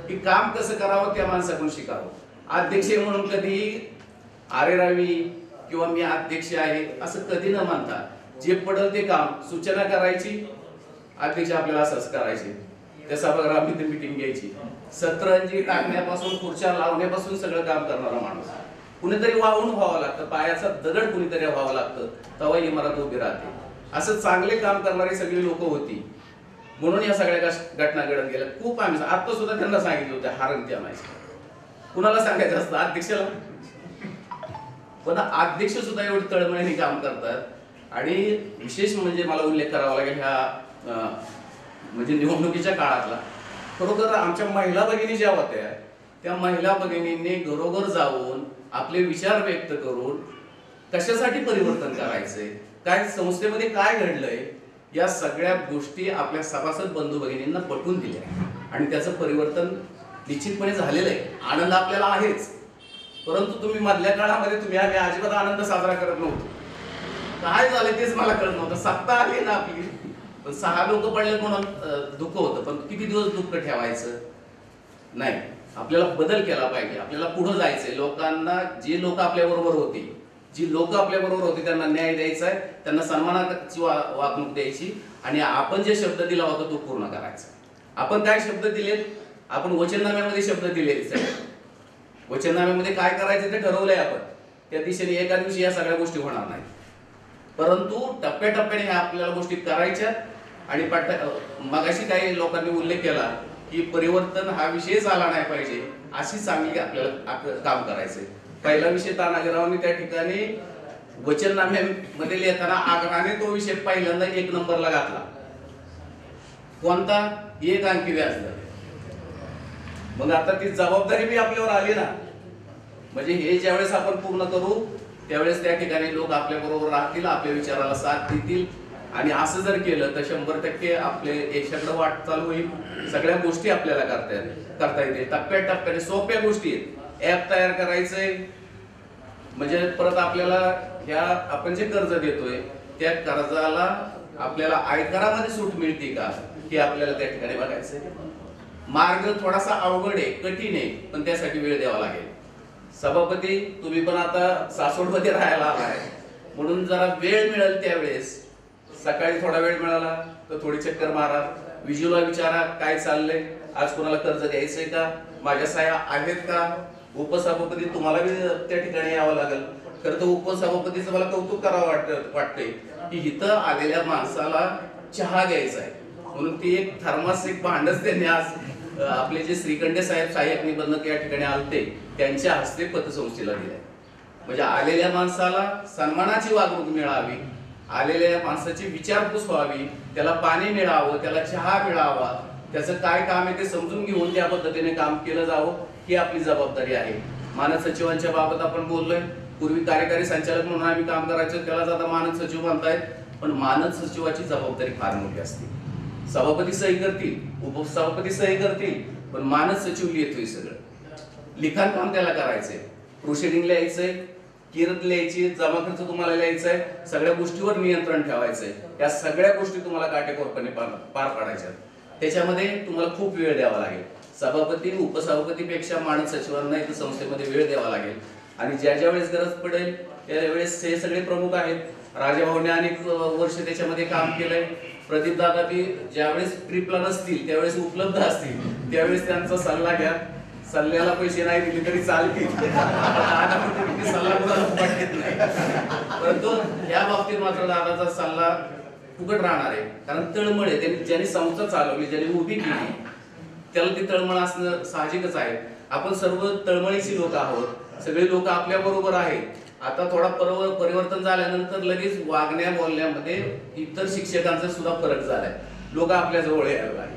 की काम कसं करावं त्या माणसाकडून शिकावं. अध्यक्ष म्हणून कधी आरेरावी किंवा मी अध्यक्ष आहे असं कधी न मानता जे पडल ते काम, सूचना करायची, अध्यक्ष आपल्याला असंच करायचे. त्या सभागृहामध्ये मीटिंग घ्यायची, सतरंजी टाकण्यापासून खुर्च्या लावण्यापासून सगळं काम करणारा माणूस. कुणीतरी वाहून व्हावं लागतं, पायाचा दगड कुणीतरी व्हावं लागतं, तेव्हा इमारत उभी राहते. असं चांगले काम करणारी सगळी लोक होती, म्हणून या सगळ्या घटना घडत गेल्या. खूप आम्ही आता सुद्धा त्यांना सांगितलं होतं हारण त्या माहिती कुणाला सांगायचं असतं, अध्यक्षाला. पण अध्यक्ष सुद्धा एवढी तळमळीने काम करतात. आणि विशेष म्हणजे मला उल्लेख करावा लागेल ह्या म्हणजे निवडणुकीच्या काळातला. खरोखर आमच्या महिला भगिनी ज्या होत्या त्या महिला भगिनींनी घरोघर जाऊन आपले विचार व्यक्त करून कशासाठी परिवर्तन करायचंय, काय संस्थेमध्ये काय घडलंय या सगळ्या गोष्टी आपल्या सभासद बंधू भगिनींना पटवून दिल्या आणि त्याचं परिवर्तन निश्चितपणे झालेलं आहे. आनंद आपल्याला आहेच, परंतु तुम्ही मधल्या काळामध्ये तुम्ही आम्ही अजिबात आनंद साजरा करत नव्हतो. काय झालं तेच मला कळत नव्हतं. सत्ता आली ना आपली, पण 6 लोक पडले म्हणून दुःख होतं, पण किती दिवस दुःख ठेवायचं नाही. आपल्याला बदल केला पाहिजे, आपल्याला पुढे जायचंय. लोकांना जी लोक आपल्या बरोबर होती, जी लोक आपल्या बरोबर होती त्यांना न्याय द्यायचा आहे, त्यांना सन्मानाची वागणूक द्यायची आणि आपण जे शब्द दिला होता तो पूर्ण करायचा. आपण काय शब्द दिलेत? आपण वचननाम्यामध्ये शब्द दिले. वचननाम्यामध्ये काय करायचं ते ठरवलंय आपण. त्या दिशेने एका दिवशी या सगळ्या गोष्टी होणार नाहीत, परंतु टप्प्याटप्प्याने ह्या आपल्याला गोष्टी करायच्या. आणि मगाशी काही लोकांनी उल्लेख केला की परिवर्तन हा विषयच आला नाही पाहिजे, अशी चांगली आपल्याला काम करायचंय. पहिला विषय तानाजीरावांनी त्या ठिकाणी वचननाम्यामध्ये लिहिताना आग्रहाने तो विषय पहिल्यांदा 1 नंबरला घातला. कोणता? 1 अंकी व्याजदर. मग आता ती जबाबदारी बी आपल्यावर आली ना. म्हणजे हे ज्यावेळेस आपण पूर्ण करू त्यावेळेस त्या ठिकाणी लोक आपल्या बरोबर राहतील, आपल्या विचाराला साथ देतील. आणि असं जर केलं तर 100% आपले यशाकडे वाटचाल होईल. सगळ्या गोष्टी आपल्याला करता येतील. टप्प्याटप्प्याने सोप्या गोष्टी आहेत. ऍप तयार करायचंय म्हणजे परत आपल्याला ह्या आपण जे कर्ज देतोय त्या कर्जाला आपल्याला आयकरामध्ये सूट मिळते का हे आपल्याला त्या ठिकाणी बघायचंय. मार्ग थोडासा अवघड आहे, कठीण आहे, पण त्यासाठी वेळ द्यावा लागेल. सभापती तुम्ही पण आता सासवडमध्ये राहायला आलाय म्हणून जरा वेळ मिळेल त्यावेळेस सकाळी थोडा वेळ मिळाला तर थोडी चक्कर मारा, विजूला विचारा काय चाललंय, आज कोणाला कर्ज द्यायचंय का, माझ्या सह्या आहेत का. उपसभापती तुम्हाला बी त्या ठिकाणी यावं लागेल. खरं तर उपसभापतीचं मला कौतुक करावं वाटतंय की इथं आलेल्या माणसाला चहा द्यायचा आहे म्हणून ती एक थर्मास एक भांडच त्यांनी आज आपले जे श्रीखंडे साहेब सहाय्यक निबंधक या ठिकाणी आलते त्यांच्या हस्ते पतसंस्थेला दिले. म्हणजे आलेल्या माणसाला सन्मानाची वागणूक मिळावी, आलेल्या माणसाची विचारपूस व्हावी, त्याला पाणी मिळावं, त्याला चहा मिळावा, त्याचं काय काम आहे ते समजून घेऊन त्या पद्धतीने काम केलं जावं ही आपली जबाबदारी आहे. मानद सचिवांच्या बाबत आपण बोललोय. पूर्वी कार्यकारी संचालक म्हणून आम्ही काम करायचो, त्यालाच आता मानद सचिव म्हणतायत. पण मानद सचिवाची जबाबदारी फार मोठी असते. सभापती सही करतील, उपसभापती सही करतील, पण मानद सचिव लिहितोय सगळं. लिखाण काम त्याला करायचंय, प्रोसिडिंग लिहायचंय, किरत लिहायची, जमा खर्च तुम्हाला लिहायचंय, सगळ्या गोष्टीवर नियंत्रण ठेवायचंय. या सगळ्या गोष्टी तुम्हाला काटेकोरपणे पार पाडायच्या. त्याच्यामध्ये तुम्हाला खूप वेळ द्यावा लागेल. सभापती उपसभापतीपेक्षा मानद सचिवांना इथं संस्थेमध्ये वेळ द्यावा लागेल. आणि ज्या ज्या वेळेस गरज पडेल त्यावेळेस हे सगळे प्रमुख आहेत. राजाभाऊने अनेक वर्ष त्याच्यामध्ये काम केलंय. प्रदीप दादा बी ज्यावेळेस ट्रिपला नसतील त्यावेळेस उपलब्ध असतील त्यावेळेस त्यांचा सल्ला घ्या. सल्ल्याला पैसे नाही दिले तरी चालतील, सल्ला कुणाला घेत नाही. परंतु या बाबतीत मात्र दादाचा सल्ला फुकट राहणार आहे. कारण तळमळ आहे, त्यांनी ज्यांनी संस्था चालवली, ज्यांनी उभी केली त्याला ती तळमळ असणं साहजिकच आहे. आपण सर्व तळमळीची लोक आहोत, सगळे लोक आपल्या बरोबर आहेत. आता थोडा परिवर्तन झाल्यानंतर लगेच वागण्या बोलण्यामध्ये इतर शिक्षकांचा सुद्धा फरक झालाय. लोक आपल्या जवळ यायला लागले.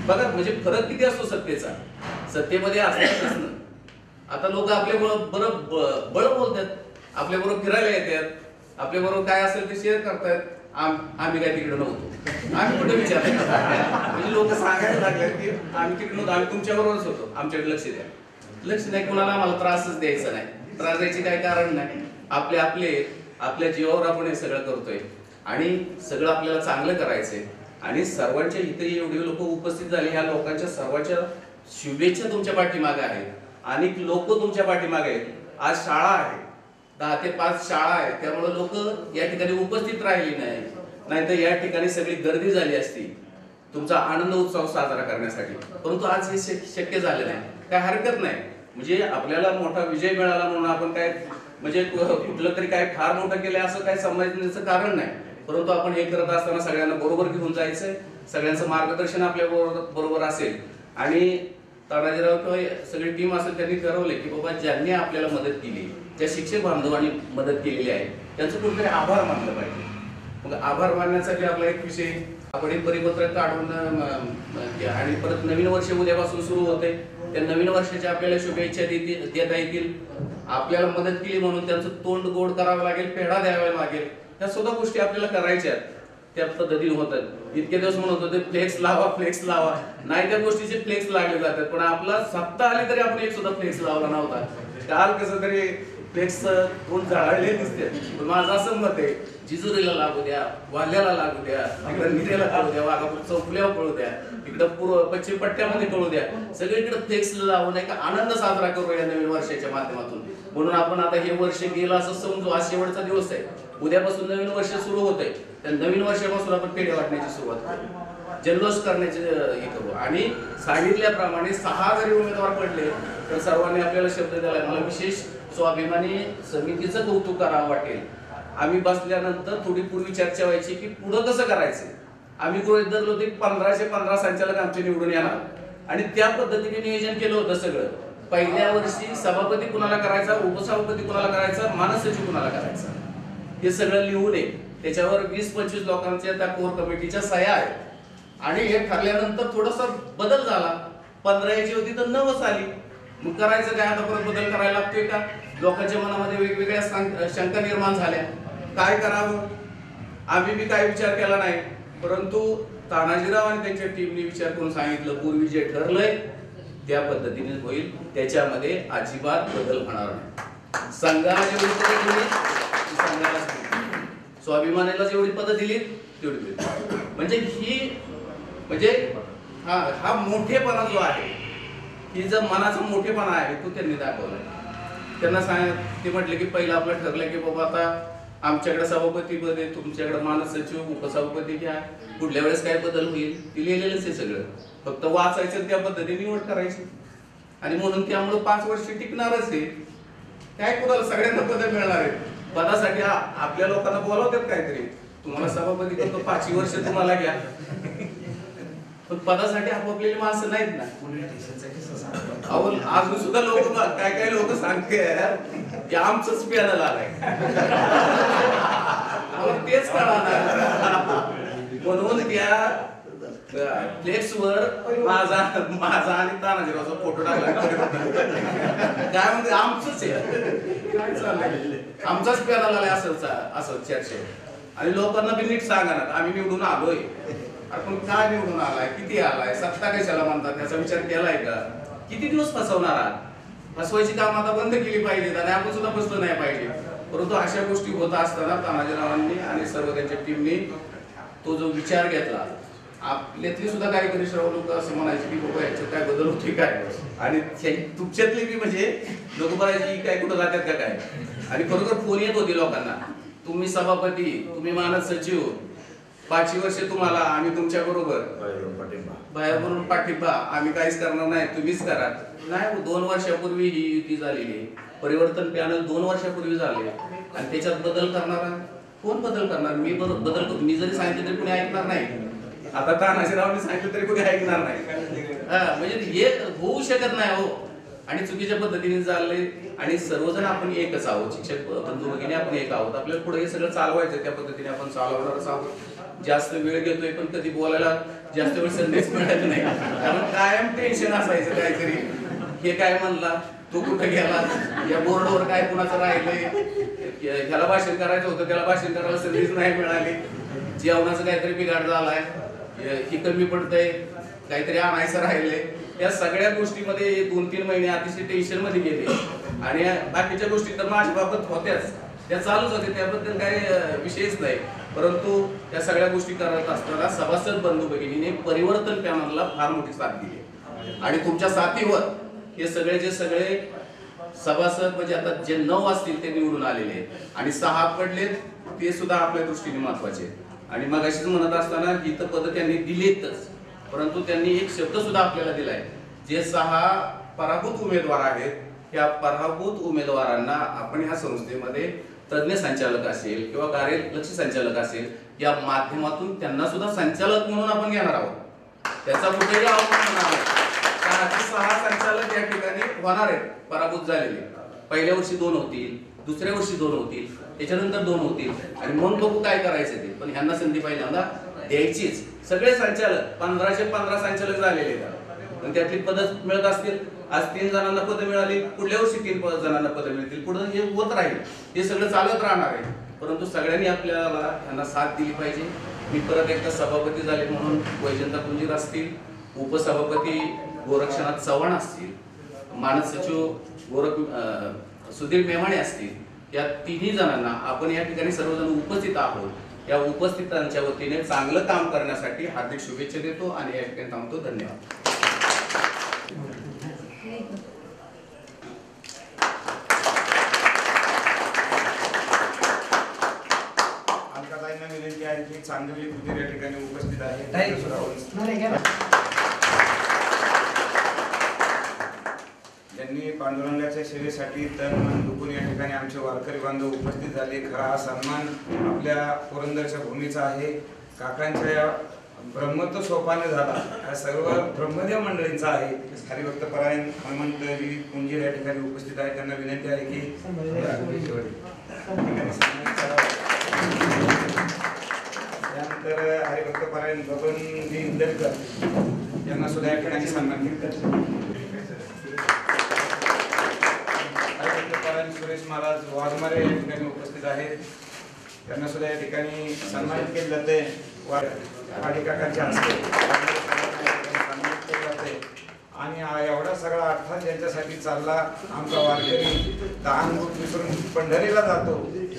बघा म्हणजे फरक किती असतो सत्तेचा. सत्तेमध्ये असणं आता लोक आपल्या बरोबर बळ बोलतात, आपल्या बरोबर फिरायला येतात, आपल्या बरोबर काय असेल ते शेअर करतात. आम्ही काय तिकडे नव्हतो, आम्ही कुठे विचार म्हणजे लोक सांगायला लागले की आम्ही तिकडे नव्हतो, आम्ही तुमच्या बरोबरच होतो, आमच्याकडे लक्ष द्या. लक्ष नाही, कोणाला आम्हाला त्रासच द्यायचा नाही. त्रास द्यायचे काही कारण नाही. आपल्या जीवावर आपण हे सगळं करतोय आणि सगळं आपल्याला चांगलं करायचंय. आणि सर्वांच्या इथे एवढे लोक उपस्थित झाले, ह्या लोकांच्या सर्वांच्या शुभेच्छा तुमच्या पाठीमागे आहेत. अनेक लोक तुमच्या पाठीमागे आहेत. आज शाळा आहे, 10 ते 5 शाळा आहे, त्यामुळे लोक या ठिकाणी उपस्थित राहिली नाही, नाहीतर या ठिकाणी सगळी गर्दी झाली असती तुमचा आनंद उत्सव साजरा करण्यासाठी. परंतु आज हे शक्य झाले नाही. काय हरकत नाही, म्हणजे आपल्याला मोठा विजय मिळाला म्हणून आपण काय म्हणजे कुठलं तरी काय फार मोठं केलं असं काय समजण्याचं कारण नाही. परंतु आपण हे करत असताना सगळ्यांना बरोबर घेऊन जायचंय, सगळ्यांचं मार्गदर्शन आपल्या बरोबर असेल. आणि तानाजीराव किंवा सगळी टीम असेल त्यांनी ठरवले की बाबा ज्यांनी आपल्याला मदत केली, ज्या शिक्षक बांधवांनी मदत केलेली आहे त्यांचं कुठेतरी आभार मानलं पाहिजे. मग आभार मानण्यासाठी आपला एक विषय आपण एक परिपत्रक काढून आणि परत नवीन वर्ष उद्यापासून सुरू होते. त्या नवीन वर्षाच्या आपल्याला शुभेच्छा देता येतील. आपल्याला मदत केली म्हणून त्यांचं तोंड गोड करावं लागेल, पेढा द्यावा लागेल, ह्या सुद्धा गोष्टी आपल्याला करायच्या आहेत. त्या पद्धतीने होतात. इतके दिवस म्हणत होते फ्लेक्स लावा, नाही त्या गोष्टीचे फ्लेक्स लागले जातात, पण आपला सत्ता आली तरी आपण एक सुद्धा फ्लेक्स लावला नव्हता. काल कसं तरी फ्लेक्स कोण जाळले दिसते, पण माझं असं मत आहे, जिजुरीला लागू द्या, वाल्याला लागू द्या, तिकडे निरेला कळू द्या, वाघापूर चौफुल्यावर कळू द्या, इकडं पूर्व पश्चिम पट्ट्यामध्ये कळू द्या, सगळीकडे फ्लेक्स लावून एक आनंद साजरा करू या नवीन वर्षाच्या माध्यमातून. म्हणून आपण आता हे वर्ष गेलं असं समजू, आज शेवटचा दिवस आहे, उद्यापासून नवीन वर्ष सुरू होत आहे. त्या नवीन वर्षापासून आपण पेढे वाटण्याची सुरुवात करू, जल्लोष करण्याचे हे करू. आणि सांगितल्याप्रमाणे 6 जरी उमेदवार पडले तर सर्वांनी आपल्याला शब्द दिला. मला विशेष स्वाभिमानी समितीचं कौतुक करावं वाटेल. आम्ही बसल्यानंतर थोडी पूर्वी चर्चा व्हायची की पुढं कसं करायचं. आम्ही गृहीत धरलो होते 1515 संचालक आमचे निवडून येणार आणि त्या पद्धतीने नियोजन केलं होतं सगळं. पहिल्या वर्षी सभापती कुणाला करायचा, उपसभापती कुणाला करायचा, मानसचिव कुणाला करायचा, हे सगळं लिहून आहे. त्याच्यावर 20-25 लोकांच्या त्या कोर कमिटीच्या सह्या आहेत. आणि हे ठरल्यानंतर थोडासा बदल झाला, 15 याची होती तर 9 आली. मग करायचं काय, आता परत बदल करायला लागतोय का? लोकांच्या मनामध्ये वेगवेगळ्या शंका निर्माण झाल्या, काय करावं. आम्ही बी काय विचार केला नाही, परंतु तानाजीराव आणि त्यांच्या टीमने विचार करून सांगितलं पूर्वी जे ठरलंय त्या पद्धतीने होईल, त्याच्यामध्ये अजिबात बदल होणार नाही. संघाला जेवढी पदं दिली संघाला, स्वाभिमानाला जेवढी पदं दिली तेवढी दिली. म्हणजे हा मोठेपणा जो आहे, ही जर मनाचा मोठेपणा आहे तो त्यांनी दाखवला. त्यांना ते म्हटले की पहिलं आपलं ठरलं की बाबा आता आमच्याकडे सभापती पद आहे, तुमच्याकडे मानस सचिव उपसभापती घ्या, पुढल्या वेळेस काय बदल होईल ते लिहिलेलंच आहे सगळं, फक्त वाचायचं त्या पद्धतीने निवड करायची. आणि म्हणून त्यामुळे 5 वर्ष टिकणारच आहे. काय कुणाला सगळ्यांना पद मिळणार आहेत. पदासाठी आपल्या लोकांना बोलावतात काहीतरी, तुम्हाला सभापती करतो 5 वर्ष तुम्हाला घ्या, पण पदासाठी आपापलेली माणसं नाहीत ना. अजून सुद्धा लोक काय लोक सांगते की आमचंच पॅनल आलाय, तेच कळणार. म्हणून त्या फ्लेक्सवर माझा आणि तानाजीरावचा फोटो टाकला. काय म्हणते आमचंच आहे, काय चाललंय, आमचाच पॅनल आलाय असं चर्चा. आणि लोकांना बी नीट सांगा ना, आम्ही निवडून आलोय, आपण काय निवडून आलाय, किती आलाय, सत्ता कशाला म्हणतात याचा विचार केलाय का, किती दिवस फसवणार आहात. फसवायची काम आता बंद केली पाहिजेत आणि आपण सुद्धा फसलो नाही पाहिजे. परंतु अशा गोष्टी होत असताना तानाजीरावांनी आणि सर्व त्यांच्या टीमने तो जो विचार घेतला, आपल्यातली सुद्धा काही श्रवण लोक असं म्हणायचे की बाबा याच्यात काय बदल होते काय, आणि तुमच्यातली बी म्हणजे लोक म्हणायची काय कुठं जातात का काय. आणि खरोखर फोन येत होती लोकांना, तुम्ही सभापती, तुम्ही मानस सचिव, 5 वर्ष तुम्हाला, आम्ही तुमच्या बरोबर, बाहेरून पाठिंबा, आम्ही काहीच करणार नाही, तुम्हीच करा. नाही, 2 वर्षापूर्वी ही युती झालेली आहे, परिवर्तन पॅनल 2 वर्षापूर्वी झाले आणि त्याच्यात बदल करणारा कोण बदल करणार. मी जरी सांगितलं तरी कोणी ऐकणार नाही. आता तानाजीरावांनी सांगितलं तरी कोणी ऐकणार नाही. म्हणजे हे होऊ शकत नाही हो. आणि चुकीच्या पद्धतीने चाललंय आणि सर्वजण आपण एकच आहोत, शिक्षक बंधू भगिनी आपण एक आहोत. आपल्याला पुढे हे सगळं चालवायचं, त्या पद्धतीने आपण चालवणारच आहोत. जास्त वेळ घेतोय पण कधी बोलायला जास्त वेळ संदेश मिळत नाही, कारण कायम टेन्शन असायचं काहीतरी, हे काय म्हणला, तो कुठं गेला, या बोर्डवर काय कुणाचं राहिलंय, ह्याला भाषण करायचं होतं त्याला भाषण करायला संदेश नाही मिळाली, जेवणाचं काहीतरी बिघाड झालाय, ही कमी पडतंय, काहीतरी आणायचं राहिलंय. या सगळ्या गोष्टीमध्ये 2-3 महिने अतिशय टेन्शन मध्ये गेले. आणि बाकीच्या गोष्टी तर माझ्या बाबत होत्याच, त्या चालूच होते, त्याबद्दल काही विषयच नाही. परंतु त्या सगळ्या गोष्टी करत असताना सभासद बंधू भगिनीने परिवर्तन पॅनलला फार मोठी साथ दिली. आणि तुमच्या साथीवर हे सगळे सभासद म्हणजे आता जे 9 असतील ते निवडून आलेले आहेत आणि 6 पडलेत, ते सुद्धा आपल्या दृष्टीने महत्वाचे आहेत. आणि मग अशीच म्हणत असताना इथं पद त्यांनी दिलेतच, परंतु त्यांनी एक शब्द सुद्धा आपल्याला दिलाय, जे 6 पराभूत उमेदवार आहेत, या पराभूत उमेदवारांना आपण ह्या संस्थेमध्ये तज्ञ संचालक असेल किंवा कार्यलक्षी संचालक असेल, या माध्यमातून त्यांना सुद्धा संचालक म्हणून आपण घेणार आहोत. त्याचा कुठेही अवमान होणार नाही. 6 संचालक या ठिकाणी होणार आहेत पराभूत झालेले. पहिल्या वर्षी 2 होतील, दुसऱ्या वर्षी 2 होतील, त्याच्यानंतर 2 होतील आणि मग बघू काय करायचं ते. पण ह्यांना संधी पहिल्यांदा द्यायचीच. सगळे संचालक 1515 संचालक झालेले आहेत, पण त्यातली पद मिळत असतील. आज 3 जणांना पद मिळाली, पुढल्या वर्षी 3 जणांना पद मिळतील, पुढे हे होत राहील, हे सगळं चालत राहणार आहे. परंतु सगळ्यांनी आपल्याला ह्यांना साथ दिली पाहिजे. मी परत एकदा सभापती झाले म्हणून वैजंता कुंजीर असतील, उपसभापती गोरक्षनाथ चव्हाण असतील, मानस सचिव सुधीर मेमाणे असतील, या तिन्ही जणांना आपण या ठिकाणी सर्वजण उपस्थित आहोत, या उपस्थितांच्या वतीने चांगलं काम करण्यासाठी हार्दिक शुभेच्छा देतो आणि या ठिकाणी थांबतो. धन्यवाद. अलकाताईंना विनंती आहे की चांदोली कुटीर या ठिकाणी उपस्थित आहे. त्यांनी पांडुरंगाच्या सेवेसाठी तन मन दुखून या ठिकाणी आमचे वारकरी बांधव उपस्थित झाले. खरा हा सन्मान आपल्या पुरंदरच्या भूमीचा आहे. काकांच्या या ब्रह्मत्व सोपाने झाला हा सर्व ब्रह्मदेव मंडळींचा आहे. हरिभक्त परायण हनुमंतजी कुंजीर या ठिकाणी उपस्थित आहे. त्यांना विनंती आहे की त्यानंतर हरिभक्त परायण बबनजी इंदरकर यांना सुद्धा या ठिकाणी सन्मानित करतात. सुरेश महाराज वाघमारे या ठिकाणी उपस्थित आहेत. त्यांना सुद्धा या ठिकाणी सन्मानित केले जाते. काकांच्या हस्ते सन्मानित केले जाते. आणि एवढा सगळा अर्थात ज्यांच्यासाठी चालला आमचा वारकरी दान विसरून पंढरीला जातो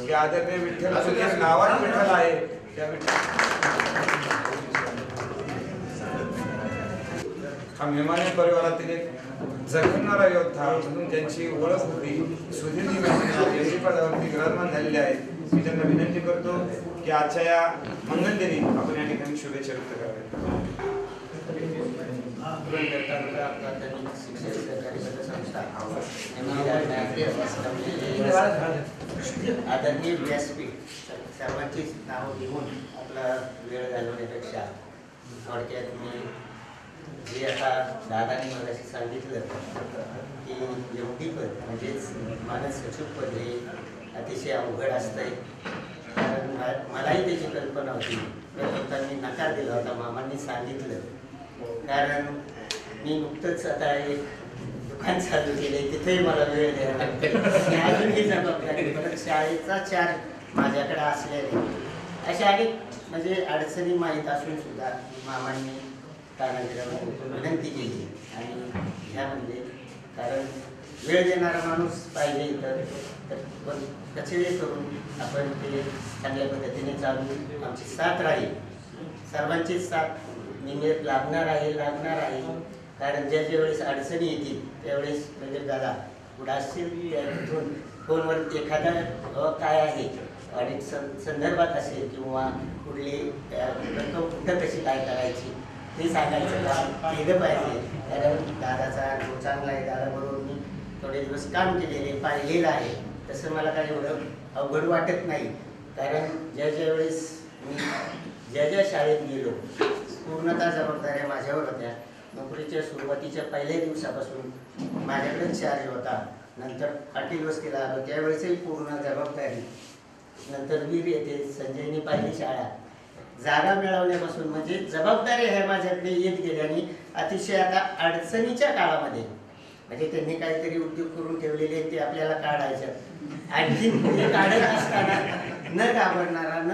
की आदरणीय विठ्ठल तुझ्या नावात विठ्ठल आहे. त्या हा मेहमाने परिवारातील एक जगणारा योद्धा म्हणून त्यांची ओळख होती. सुधीरजी मेहमाने यांची पदावरती विराजमान झालेले आहेत. मी त्यांना विनंती करतो की आजच्या या मंगलदिनी आपण या ठिकाणी शुभेच्छा व्यक्त कराव्या. आदरणीय व्यासपीठ सर्वांचीच नावं घेऊन आपला वेळ घालवण्यापेक्षा थोडक्यात मी जे आता दादांनी मगाशी सांगितलं की एवढी पद म्हणजेच मानस सचिव पद हे अतिशय अवघड असतंय. कारण मलाही त्याची कल्पना होती, पण मी नकार दिला होता. मामांनी सांगितलं कारण मी नुकतंच आता एक दुकान चालू केले, तिथेही मला वेळ द्यायला लागतो. अजूनही जबाबदारी परत शाळेचा चार्ज माझ्याकडे असल्याने अशा अनेक म्हणजे अडचणी माहीत असून सुद्धा मामांनी विनंती केली. आणि ह्यामध्ये कारण वेळ देणारा माणूस पाहिजे तर पण कसे करून आपण ते चांगल्या पद्धतीने चालू आमची साथ राहील, सर्वांचीच साथ निमित्त लागणार आहे. कारण ज्या वेळेस अडचणी येतील त्यावेळेस म्हणजे दादा पुढे असतील तिथून फोनवर एखादा काय आहे ऑडिट संदर्भात असेल किंवा कुठली कुठं कशी काय करायची ते सांगायचं काम केलं पाहिजे. कारण दादाचा अनुभव चांगला आहे. दादाबरोबर मी थोडे दिवस काम केलेले पाहिलेलं आहे. तसं मला काही एवढं अवघड वाटत नाही. कारण ज्या वेळेस मी ज्या शाळेत गेलो पूर्णतः जबाबदाऱ्या माझ्यावर होत्या. नोकरीच्या सुरुवातीच्या पहिल्या दिवसापासून माझ्याकडे चार्ज होता. नंतर पाटील वस्तीला आलो त्यावेळेसही पूर्ण जबाबदारी. नंतर वीर येथे संजयनी पाहिली शाळा. जागा मिळवण्यापासून म्हणजे जबाबदारी आहे माझ्याकडे येत गेल्याने अतिशय आता अडचणीच्या काळामध्ये म्हणजे त्यांनी काहीतरी उद्योग करून ठेवलेले ते आपल्याला काढायचं. आणखी ते काढत असताना न घाबरणारा न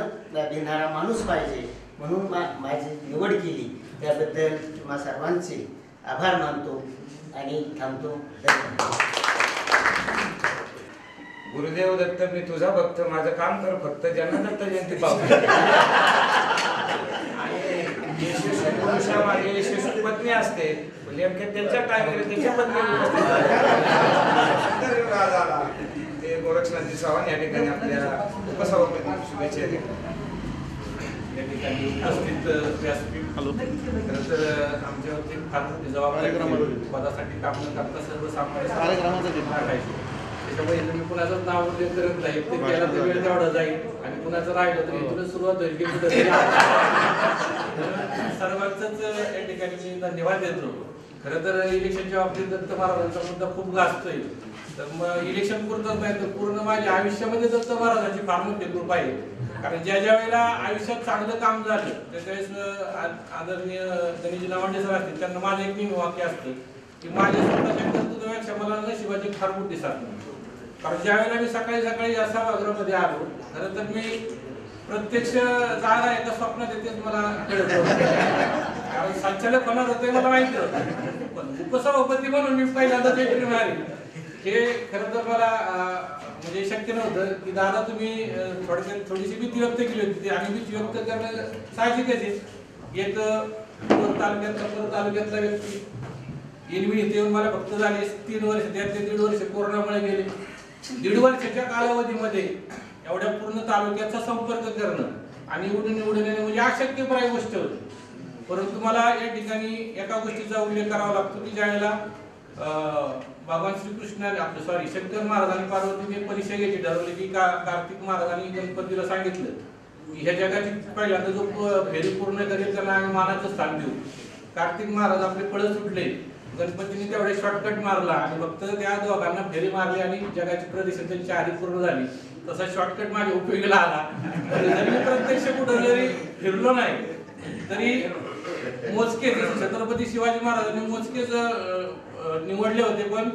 भिणारा माणूस पाहिजे म्हणून माझी निवड केली. त्याबद्दल तुम्हा सर्वांचे आभार मानतो आणि थांबतो. गुरुदेव दत्त मी तुझा भक्त, माझं काम कर फक्त. ज्यांना दत्त जयंती पाहू आणि माझी यशस्वी पत्नी असते नेमके त्यांच्या टाइमला त्यांच्या पत्नी झाला ते गोरक्षनाथजी चव्हाण या ठिकाणी आपल्या उपसभापती शुभेच्छा या ठिकाणी उपस्थित व्यासपीठ. खरं तर आमच्यावरती फार मोठी जबाबदारी पदासाठी काम न करता सर्वसामान्य त्याच्यामुळे मी कुणाचंच नाव उल्लेख करत नाही. ते केला तर वेळ तेवढा जाईल आणि कुणाचं राहिलं तर इथूनच सुरुवात होईल की सर्वांचंच या ठिकाणी मी धन्यवाद देतो. खरं तर इलेक्शनच्या बाबतीत दत्त महाराजांचा मुद्दा खूप गाजतोय. तर मग इलेक्शन पुरतच नाही तर पूर्ण माझ्या आयुष्यामध्ये दत्त महाराजांची फार मोठी कृपा आहे. कारण ज्या वेळेला आयुष्यात चांगलं काम झालं त्यावेळेस आदरणीय धनीजी लावंडे सर असतील त्यांना माझं एक नेहमी वाक्य असतं की माझ्या स्वतःच्या कर्तृत्वापेक्षा मला नशिबाची फार मोठी साथ. कारण ज्या वेळेला मी सकाळी या सभागृहामध्ये आलो खरं तर मी प्रत्यक्ष जागा एका स्वप्नात येतेच मला कळत होतं. कारण संचालक होणार होते मला माहिती होतं, पण उपसभापती म्हणून मी पहिल्यांदा एंट्री मारली. हे खरं तर मला म्हणजे शक्य नव्हतं की दादा तुम्ही थोडक्यात थोडीशी भीती व्यक्त केली होती आणि भीती व्यक्त करणं साहजिकच आहे. एक तालुक्यातला व्यक्ती मी इथे येऊन मला फक्त झाले 3 वर्ष, त्यातले 1.5 वर्ष कोरोनामुळे गेले. 1.5 वर्षाच्या कालावधीमध्ये एवढ्या पूर्ण तालुक्याचा संपर्क करणं आणि निवडून येणं म्हणजे अशक्यप्राय गोष्ट होती. परंतु मला या ठिकाणी एका गोष्टीचा उल्लेख करावा लागतो की ज्यावेळेला भगवान श्रीकृष्णाने आपलं शंकर महाराजांनी पार्वतीने परीक्षा घ्यायची ठरवली की कार्तिक महाराजांनी गणपतीला सांगितलं की ह्या जगाची पहिल्यांदा जो फेरी पूर्ण करेल त्यांना आम्ही मानाचं स्थान देऊ. कार्तिक महाराज आपले पळस सुटले, गणपतीने तेवढे शॉर्टकट मारला आणि फक्त त्या दोघांना फेरी मारली आणि जगाची प्रदक्षिणा त्यांची आधी पूर्ण झाली. तसा शॉर्टकट माझ्या उपयोगाला आला. जरी मी प्रत्यक्ष कुठं जरी फिरलो नाही तरी मोजके छत्रपती शिवाजी महाराजांनी मोजकेच निवडले होते, पण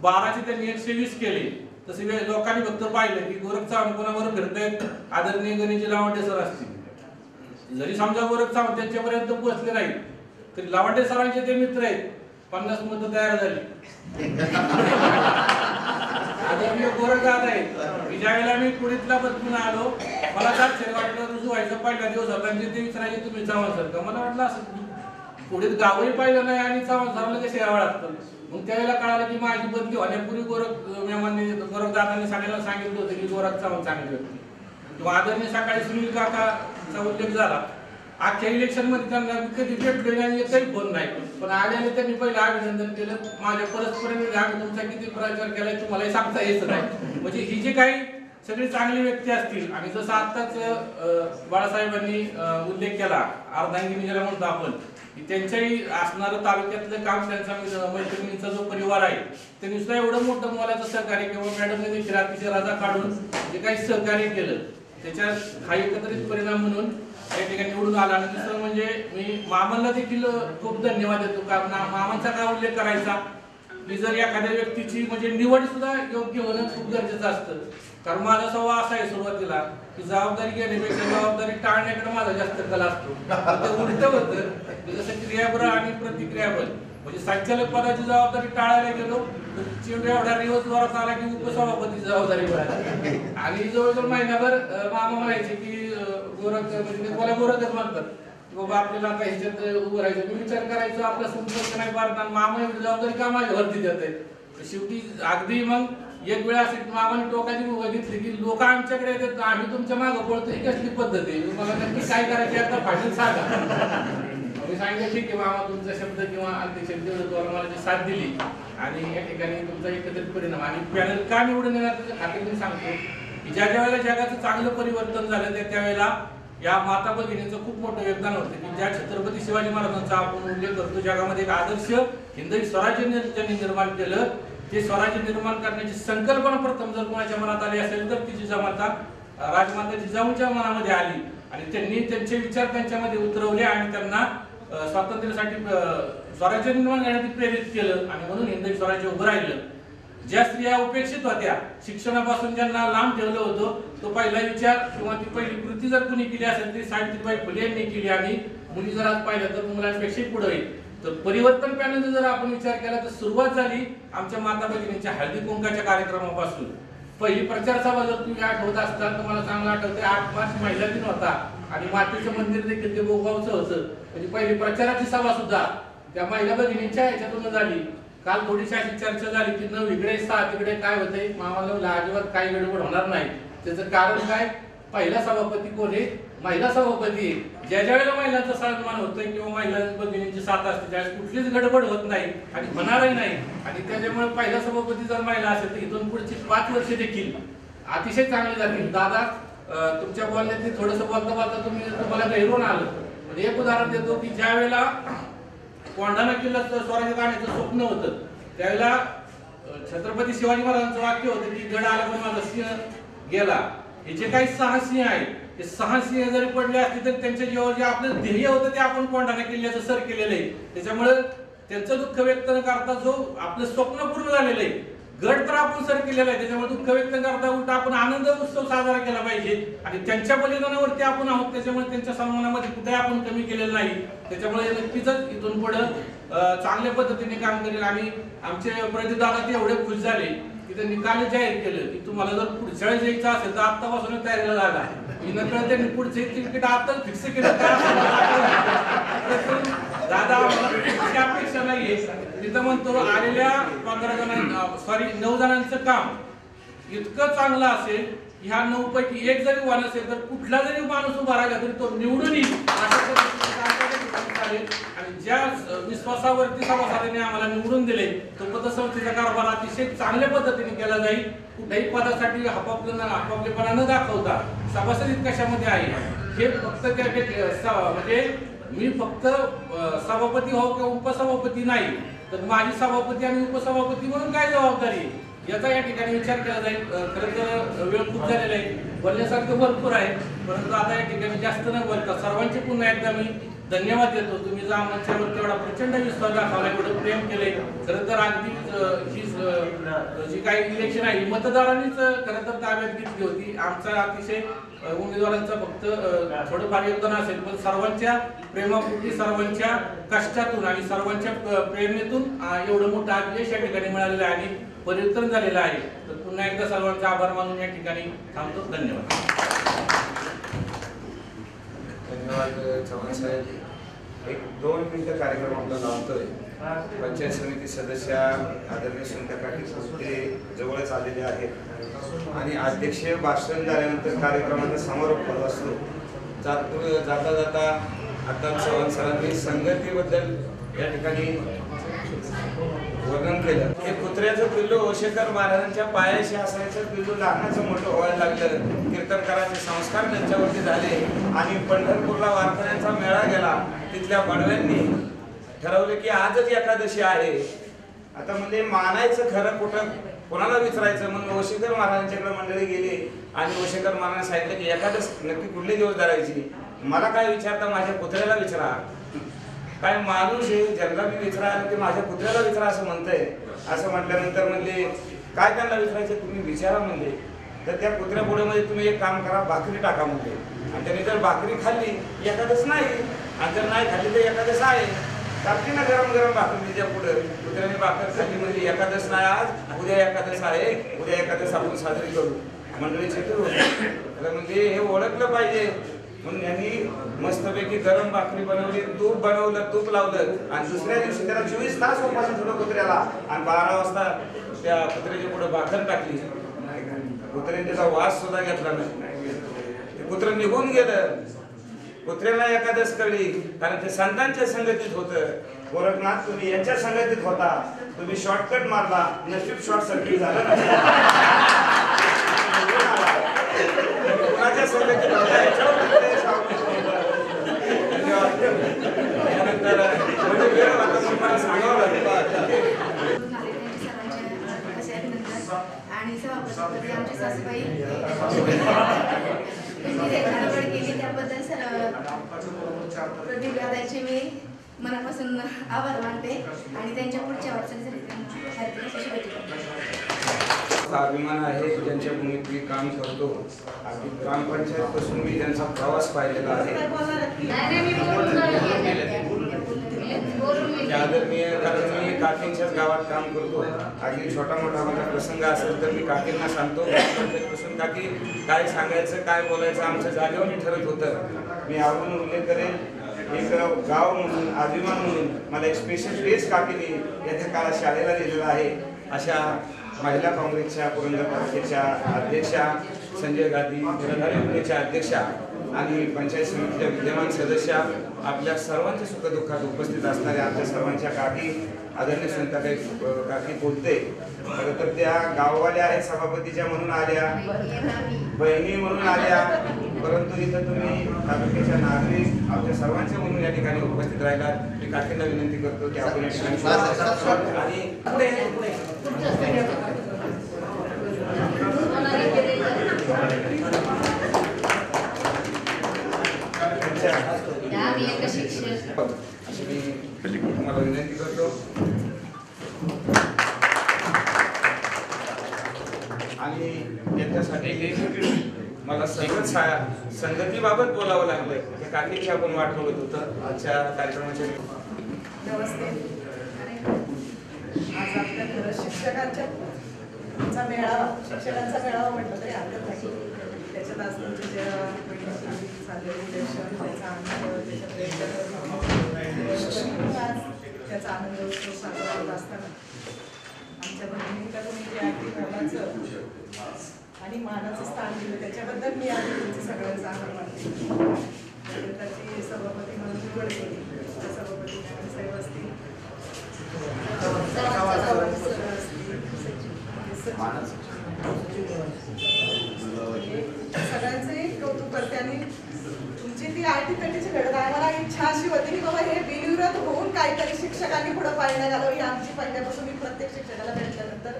12चे त्यांनी 120 केले. तसे लोकांनी फक्त पाहिलं की गोरख चव्हाण कोणावर फिरतायत, आदरणीय गणेशजी लावंडे सर असतील. जरी समजा गोरख चव्हाण त्यांच्यापर्यंत पोहोचले नाही तरी लावंडे सरांचे ते मित्र आहेत. 50 मतं तयार झाली. आदरणीय गोरख दादा आहेत. ज्यावेळेला मी कुडीतला बदलून आलो मला जास्त वाटलं रुजू व्हायचा पहिला दिवस होता आणि ते विचारायचे तुम्ही चव्हाण सर का. मला वाटलं असं पुढील गावही पाहिलं नाही आणि चव्हाण सरांना कसे यावं लागतं. मग त्यावेळेला कळालं की माझी बदली होण्यापूर्वी गोरख दादांनी सगळ्यांना सांगितलं होतं की गोरख चव्हाण चांगली व्यक्ती. किंवा आदरणीय सकाळी सुनील काकाचा उल्लेख झाला. अख्ख्या इलेक्शन मध्ये त्यांना कधी भेटलो नाही, एकही फोन नाही, पण आल्याने त्यांनी पहिलं अभिनंदन केलं. माझ्या परस्पर आम्ही तुमचा किती प्रचार केलाय तुम्हालाही सांगता येत नाही. म्हणजे ही जी काही सगळी चांगली व्यक्ती असतील आणि जसं आत्ताच बाळासाहेबांनी उल्लेख केला अर्धांगिनी ज्याला म्हणतो आपण, त्यांच्याही असणारं तालुक्यातलं काम, त्यांचा मैत्रिणींचा जो परिवार आहे त्यांनी सुद्धा एवढं मोठं मोलाचं सहकार्य किंवा मॅडमने देखील अतिशय राजा काढून जे काही सहकार्य केलं त्याच्या हा एकत्रित परिणाम म्हणून या ठिकाणी निवडून आला. आणि दुसरं म्हणजे मी मामांना देखील खूप धन्यवाद देतो. कारण मामांचा काय उल्लेख करायचा की जर एखाद्या व्यक्तीची म्हणजे निवड सुद्धा योग्य होणं खूप गरजेचं असतं. कारण माझा स्वभाव असा आहे सुरुवातीला की जबाबदारी घेण्यापेक्षा जबाबदारी टाळण्याकडे माझा जास्त कल असतो. ते उलट होतं जसं क्रियाबळ आणि प्रतिक्रियाबळ. म्हणजे संचालक पदाची जबाबदारी टाळायला गेलो तर एवढा दिवस जोरात आला की उपसभापती जबाबदारी मिळाली. आणि जवळजवळ महिनाभर मामा म्हणायचे की गोरख म्हणजे मला गोरखच म्हणतात बाबा आपल्याला आता ह्याच्यात उभं राहायचं. मी विचार करायचो आपला संपर्क नाही भारतात मामा एवढी जबाबदारी का माझ्यावरती देत आहेत. शेवटी अगदी मग एक वेळा अशी मामाने टोकाची मुभा घेतली की लोक आमच्याकडे येतात आम्ही तुमच्या मागं पळतो. ही कसली पद्धत आहे, मला नक्की काय करायची आता फायनल सांगा. मी सांगितलं ठीक आहे मामा तुमचा शब्द किंवा अध्यक्षांनी मला जी साथ दिली आणि या ठिकाणी तुमचा एकत्रित परिणाम आणि पॅनल का निवडून येणार त्याचं खात्री मी सांगतो की ज्या ज्या वेळेला जगाचं चांगलं परिवर्तन झालं त्यावेळेला या माता भगिनींचं खूप मोठं योगदान होतं की ज्या छत्रपती शिवाजी महाराजांचा आपण उल्लेख करतो जगामध्ये एक आदर्श हिंदवी स्वराज्य ज्यांनी निर्माण केलं. ते स्वराज्य निर्माण करण्याची संकल्पना प्रथम जर कोणाच्या मनात आली असेल तर ती जिजामाता राजमाता जिजाऊंच्या मनामध्ये आली आणि त्यांनी त्यांचे विचार त्यांच्यामध्ये उतरवले आणि त्यांना स्वातंत्र्यासाठी स्वराज्य निर्माण करण्यासाठी प्रेरित केलं आणि म्हणून हिंदवी स्वराज्य उभं राहिलं. ज्या स्त्रिया उपेक्षित होत्या शिक्षणापासून ज्यांना लांब ठेवलं होतं तो पहिला विचार किंवा ती पहिली कृती जर कुणी केली असेल ती सावित्रीबाई फुले यांनी केली आणि मुली जर आज पाहिलं तर मुलांपेक्षा पुढे होईल. तर परिवर्तन पॅनलचा जर आपण विचार केला तर सुरुवात झाली आमच्या माता भगिनींच्या हळदी कुंकाच्या कार्यक्रमापासून. पहिली प्रचार सभा जर तुम्ही आठवत असताल तर मला चांगलं आठवते 8 मार्च महिला दिन होता आणि मातेचं मंदिर देखील ते बोगावचं होतं. म्हणजे पहिली प्रचाराची सभा सुद्धा त्या महिला भगिनींच्या ह्याच्यातून झाली. काल थोडीशी अशी चर्चा झाली की 9 इकडे 6 तिकडे काय होतंय मामाला अजिबात काही गडबड होणार नाही. त्याचं कारण काय पहिला सभापती कोण आहे महिला सभापती. ज्या ज्या वेळेला महिलांचा सन्मान होतोय किंवा महिला भगिनींची साथ असते त्यावेळेस कुठलीच गडबड होत नाही आणि होणारही नाही. आणि त्याच्यामुळे पहिला सभापती जर महिला असेल तर इथून पुढची 5 वर्ष देखील अतिशय चांगली जातील. दादा तुमच्या बोलण्यात थोडंसं बोलता तुम्हाला गैरून आलं. म्हणजे एक उदाहरण देतो की ज्या वेळेला कोंढाणा किल्ल्यात स्वराज्य काढण्याचं स्वप्न होतं त्यावेळेला छत्रपती शिवाजी महाराजांचं वाक्य होतं की गड आला पण माझा सिंह गेला. हे जे काही 6 सिंह आहेत ते 6 सिंह जरी पडले असते तर त्यांच्या जीवावर जे आपलं ध्येय होतं ते आपण कोंढाणा किल्ल्याचं सर केलेलं आहे. त्याच्यामुळे त्यांचं दुःख व्यक्त न करता जो आपलं स्वप्न पूर्ण झालेलं आहे गट तर आपण सर केलेला आहे, त्याच्यामुळे दुःख व्यक्त करता उलट आपण आनंद उत्सव साजरा केला पाहिजे आणि त्यांच्या बलिदानावरती आपण आहोत, त्याच्यामुळे त्यांच्या सन्मानामध्ये कुठेही आपण कमी केलेलं नाही. त्याच्यामुळे नक्कीच इथून पुढे चांगल्या पद्धतीने काम करेल. आणि आमचे प्रदीप दादा ते एवढे खुश झाले की त्यांनी काल जाहीर केलं की तुम्हाला जर पुढच्या वेळेस यायचं असेल तर आत्तापासून तयारीला लागा. नकळत त्यांनी पुढचे तिकीट आत्ताच फिक्स केलं. दादा आम्हाला अपेक्षा नाहीये. तिथं म्हणतो आलेल्या 15 जणांना 9 जणांचं काम इतकं चांगलं असेल की ह्या 9 पैकी एक जरी वन असेल तर कुठला जरी माणूस उभा राहिला तरी तो निवडून येईल अशा पद्धतीने चालेल. आणि ज्या विश्वासावरती सभासदांनी आम्हाला निवडून दिले तो पतसंस्थेचा कारभार अतिशय चांगल्या पद्धतीने केला जाईल. कुठल्याही पदासाठी आपापलेपणा न दाखवता सभासद कशामध्ये आहे हे फक्त म्हणजे मी फक्त सभापती हो किंवा उपसभापती नाही तर माझी सभापती आणि उपसभापती म्हणून काय जबाबदारी याचा या ठिकाणी विचार केला जाईल. खरं तर वेळ खूप झालेला आहे, बोलण्यासारखं भरपूर आहे, परंतु आता या ठिकाणी जास्त न बोलता सर्वांचे पुन्हा एकदा मी धन्यवाद देतो. तुम्ही जो आमच्यावरती एवढा प्रचंड विश्वास दाखवला, एवढं प्रेम केले. खरं तर अगदी ही जी काही इलेक्शन आहे मतदारांनीच खरं तर ताब्यात घेतली होती. आमचा अतिशय उमेदवारांचा फक्त थोडंफार योगदान असेल, पण सर्वांच्या प्रेमापोटी सर्वांच्या कष्टातून आणि सर्वांच्या प्रेरणेतून एवढं मोठं यश या ठिकाणी मिळालेलं आहे आणि परिवर्तन झालेलं आहे. तर पुन्हा एकदा सर्वांचे आभार मानून या ठिकाणी थांबतो. धन्यवाद. धन्यवाद चव्हाण साहेब. 1-2 मिनिटं कार्यक्रम आपला लावतोय. पंचायत समिती सदस्य आदरणीय सुनीता ते जवळच आलेले आहेत आणि अध्यक्षीय भाषण झाल्यानंतर कार्यक्रमाचा समारोप होत असतो. जाता जाता आता चव्हाण सरांनी संगतीबद्दल या ठिकाणी वर्णन केलं. हे कुत्र्याचं पिल्लू ओशेकर महाराजांच्या पायाशी असायचं पिल्लू लहानाचं मोठं व्हायला लागलं. कीर्तनकाराचे संस्कार त्यांच्यावरती झाले आणि पंढरपूरला वारकऱ्यांचा मेळा गेला. तिथल्या पाडव्यांनी ठरवलं की आजच एकादशी आहे. आता म्हणजे मानायचं खरं कुठं कोणाला विचारायचं म्हणून ओशेकर महाराजांच्याकडे मंडळी गेली आणि ओशेकर महाराजांनी सांगितलं की एकादश नक्की कुठले दिवस धरायची. मला काय विचारता माझ्या कुत्र्याला विचारा. काय माणूस आहे ज्यांना मी विचारा ते माझ्या कुत्र्याला विचारा असं म्हणतंय. असं म्हटल्यानंतर म्हणजे काय त्यांना विचारायचं तुम्ही विचारा म्हणजे. तर त्या कुत्र्यापुढे मध्ये तुम्ही एक काम करा, भाकरी टाका म्हणजे. आणि त्यांनी जर भाकरी खाल्ली एकादश नाही आणि जर नाही खाल्ली तर एकादश आहे. टाकली ना गरम गरम भाकरी तिच्या पुढे. कुत्र्याने भाकर खाल्ली म्हणजे एकादश नाही आज, उद्या एकादश आहे, उद्या एकादश आपण साजरी करू. मंडळी चित्र होते म्हणजे हे ओळखलं पाहिजे म्हणून यांनी मस्तपैकी गरम भाकरी बनवली, तूप बनवलं, तूप लावलं आणि दुसऱ्या दिवशी त्याला 24 तास उपासून ठेवलं कुत्र्याला आणि 12 वाजता त्या कुत्र्याच्या पुढे भाकर टाकली. कुत्र्याने त्याचा वास सुद्धा घेतला नाही. ते कुत्र निघून गेलं. कुत्र्याला एकादश कळली कारण ते संतांच्या संगतीत होतं. गोरखनाथ तुम्ही यांच्या संगतीत होता, तुम्ही शॉर्टकट मारला, नशीब शॉर्ट सर्किट झालं कुणाच्या संगतीत होता याच्यावर त्यानंतर वेळ आता तुम्हाला सांगावं लागेल. आणि सभापती आमची सासूबाई केली त्याबद्दल प्रदीप दादाचे मी मनापासून आभार मानते आणि त्यांच्या पुढच्या वाटचालीसाठी अभिमान आहे ज्यांच्या भूमीत मी काम करतो. अगदी ग्रामपंचायत पासून मी त्यांचा प्रवास पाहिलेला आहे. आदरणीय कारण मी काकींच्याच गावात काम करतो. अगदी छोटा मोठा माझा प्रसंग असेल तर मी काकींना सांगतो. ग्रामपंचायतपासून काकी काय सांगायचं काय बोलायचं आमच्या जागेवर ठरत होतं. मी आवडून उल्लेख करेल एक गाव म्हणून अभिमान म्हणून मला एक स्पेशल ड्रेस काकीने येत्या काळात शाळेला दिलेला आहे. अशा महिला काँग्रेसच्या पुरंदर तालुक्याच्या अध्यक्षा, संजय गांधी निराधार योजनेच्या अध्यक्षा आणि पंचायत समितीच्या विद्यमान सदस्या, आपल्या सर्वांच्या सुखदुःखात उपस्थित असणाऱ्या आमच्या सर्वांच्या काकी आदरणीय सुनीता काकी बोलते. खरं तर त्या गाववाल्या आहेत, सभापतीच्या म्हणून आल्या, बहिणी म्हणून आल्या, परंतु इथं तुम्ही तालुक्याच्या नागरिक आमच्या सर्वांच्या म्हणून या ठिकाणी उपस्थित राहिला. मी काकींना विनंती करतो की आपण या ठिकाणी अशी मी तुम्हाला विनंती करतो. आणि त्यांच्यासाठी मला संगतीबाबत बोलावं लागलं. त्या काकीची आपण वाट बघत होतं आजच्या कार्यक्रमाच्या. नमस्ते. आज आपल्या खरं शिक्षकांचा मेळावा, शिक्षकांचा मेळावा म्हटलं तरी हरकत नाही. त्याच्यात आज तुमचे जे झालेलं इलेक्शन, त्याचा आनंद, त्याचा आनंद उत्सव साजरा होत असताना आमच्या भगिनींकडून जे अगदी मोलाचं आणि मानाचं स्थान दिलं त्याच्याबद्दल मी आधी तुमचे सगळ्यांचा आभार मानते. त्याची सभापती म्हणून निवड केली. त्या सभापती साहेब असतील, सगळ्यांचंही कौतुक करते. आणि तुमची ती आयटी-तटीची घडत आहे. मला इच्छा अशी होती की बाबा हे बिनविरोध होऊन काहीतरी शिक्षकांनी पुढे पाळण्यात आलं. ही आमची पहिल्यापासून मी प्रत्येक शिक्षकाला भेटल्यानंतर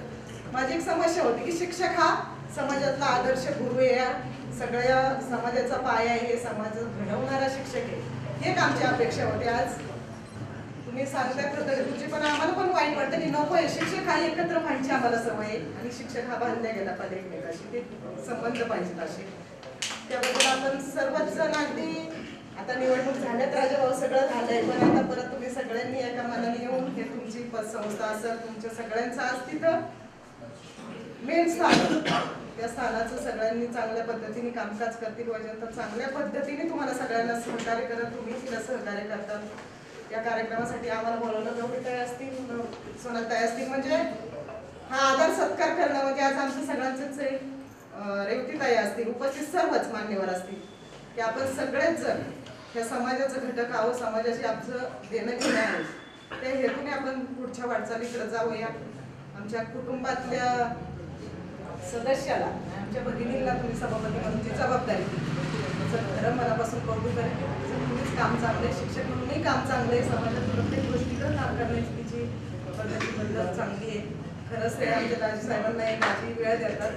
माझी एक समस्या होती की शिक्षक हा समाजातला आदर्श गुरु आहे, सगळ्या समाजाचा पाया आहे, समाज घडवणारा शिक्षक आहे, हे एक आमची अपेक्षा होती. आज तुम्ही सांगता खरं तुमची पण आम्हाला पण वाईट वाटतं की नको आहे. शिक्षक हा एकत्र व्हायची आम्हाला सवय आहे आणि शिक्षक हा बांधल्या गेला पाहिजे एकमेकाशी, ते संबंध पाहिजेत असे. त्याबद्दल आपण सर्वच जण अगदी आता निवडणूक झाल्यात राजाभाऊ, सगळं झालंय, पण आता परत तुम्ही सगळ्यांनी एका मनाने येऊन हे तुमची पतसंस्था असेल, तुमच्या सगळ्यांचं आज तिथं मेन स्थान, त्या स्थानाचं सगळ्यांनी चांगल्या पद्धतीने कामकाज करतील वजन तर चांगल्या पद्धतीने तुम्हाला सगळ्यांना सहकार्य करत, तुम्ही तिला सहकार्य करतात. या कार्यक्रमासाठी आम्हाला बोलवलं, गौरीताई असतील, सोनाताई असतील, म्हणजे हा आदर सत्कार करणं म्हणजे आज आमचं सगळ्यांचंच आहे. रेवतीताई असतील, उपस्थित सर्वच मान्यवर असतील की आपण सगळेच जण ह्या समाजाचं घटक आहोत, समाजाशी आमचं देणं घेणं आहे. त्या हेतूने आपण पुढच्या वाटचालीकडे जाऊया. आमच्या कुटुंबातल्या सदस्याला, आमच्या भगिनीला तुम्ही सभापती म्हणून जी जबाबदारी खरं मनापासून कौतुक करेल. तुम्हीच काम चांगले, शिक्षक म्हणूनही काम चांगले, समाजात प्रत्येक गोष्टीकडे काम करण्याची तिची पद्धत चांगली आहे. खरंच ते आमच्या दाजी साहेबांना एक माझी वेळ देतात.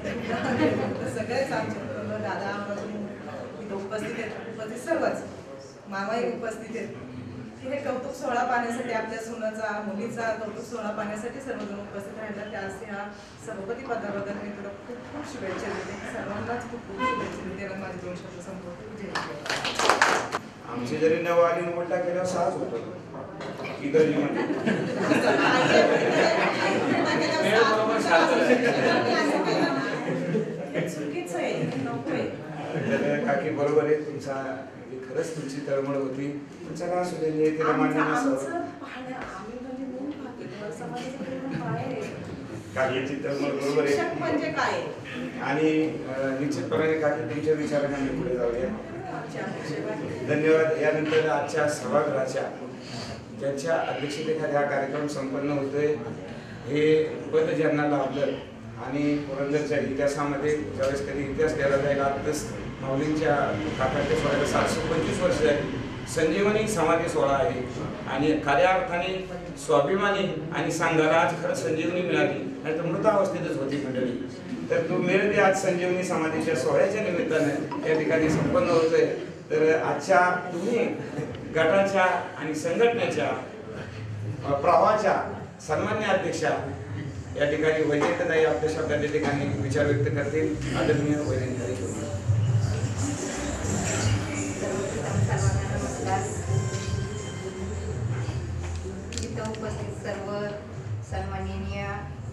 सगळेच आमचे दादा इथं उपस्थित आहेत, उपस्थित सर्वच मामाही उपस्थित आहेत. हे कौतुक सोहळा पाहण्यासाठी, आपल्या सुनाचा, मुलीचा कौतुक सोहळा पाहण्यासाठी सर्वजण उपस्थित राहिला. त्यास ह्या सभापती पदाबद्दल मी तुला खूप खूप शुभेच्छा देते. सर्वांनाच खूप खूप शुभेच्छा देते. आणि माझे 2 शब्द संपवते. आमची जरी नव आली उलटा केल्यावर सहज होतो चुकीचं आहे, नको आहे. काकी बरोबर आहे तुमचा, खरंच तुमची तळमळ होती. चला असू दे, तिला मान्य नसावं. काकीची तळमळ बरोबर आहे म्हणजे काय आणि निश्चितपणे काकी तुमच्या विचाराने आम्ही पुढे जाऊया. धन्यवाद. यानंतर आजच्या सभागृहाच्या ज्यांच्या अध्यक्षतेखाली हा कार्यक्रम संपन्न होतोय, हे पद ज्यांना लाभलं आणि पुरंदरच्या इतिहासामध्ये ज्यावेळेस कधी इतिहास द्यायला जायला आताच माऊलींच्या काकाच्या सोहळ्याला 725 वर्ष झाली. संजीवनी समाधी सोहळा आहे आणि खऱ्या अर्थाने स्वाभिमानी आणि संघाला आज खरं संजीवनी मिळाली, नाही तर मृतावस्थेतच होती मंडळी. तर तो मेळ आज संजीवनी समाधीच्या सोहळ्याच्या निमित्तानं या ठिकाणी संपन्न होतोय. तर आजच्या तुम्ही गटाच्या आणि संघटनेच्या प्रवाहाच्या सन्मान्य अध्यक्षा या ठिकाणी वैजयंतीताई आपल्या शब्दाच्या ठिकाणी विचार व्यक्त करतील. आदरणीय वैजयंतीताई. इथं उपस्थित सर्व सन्माननीय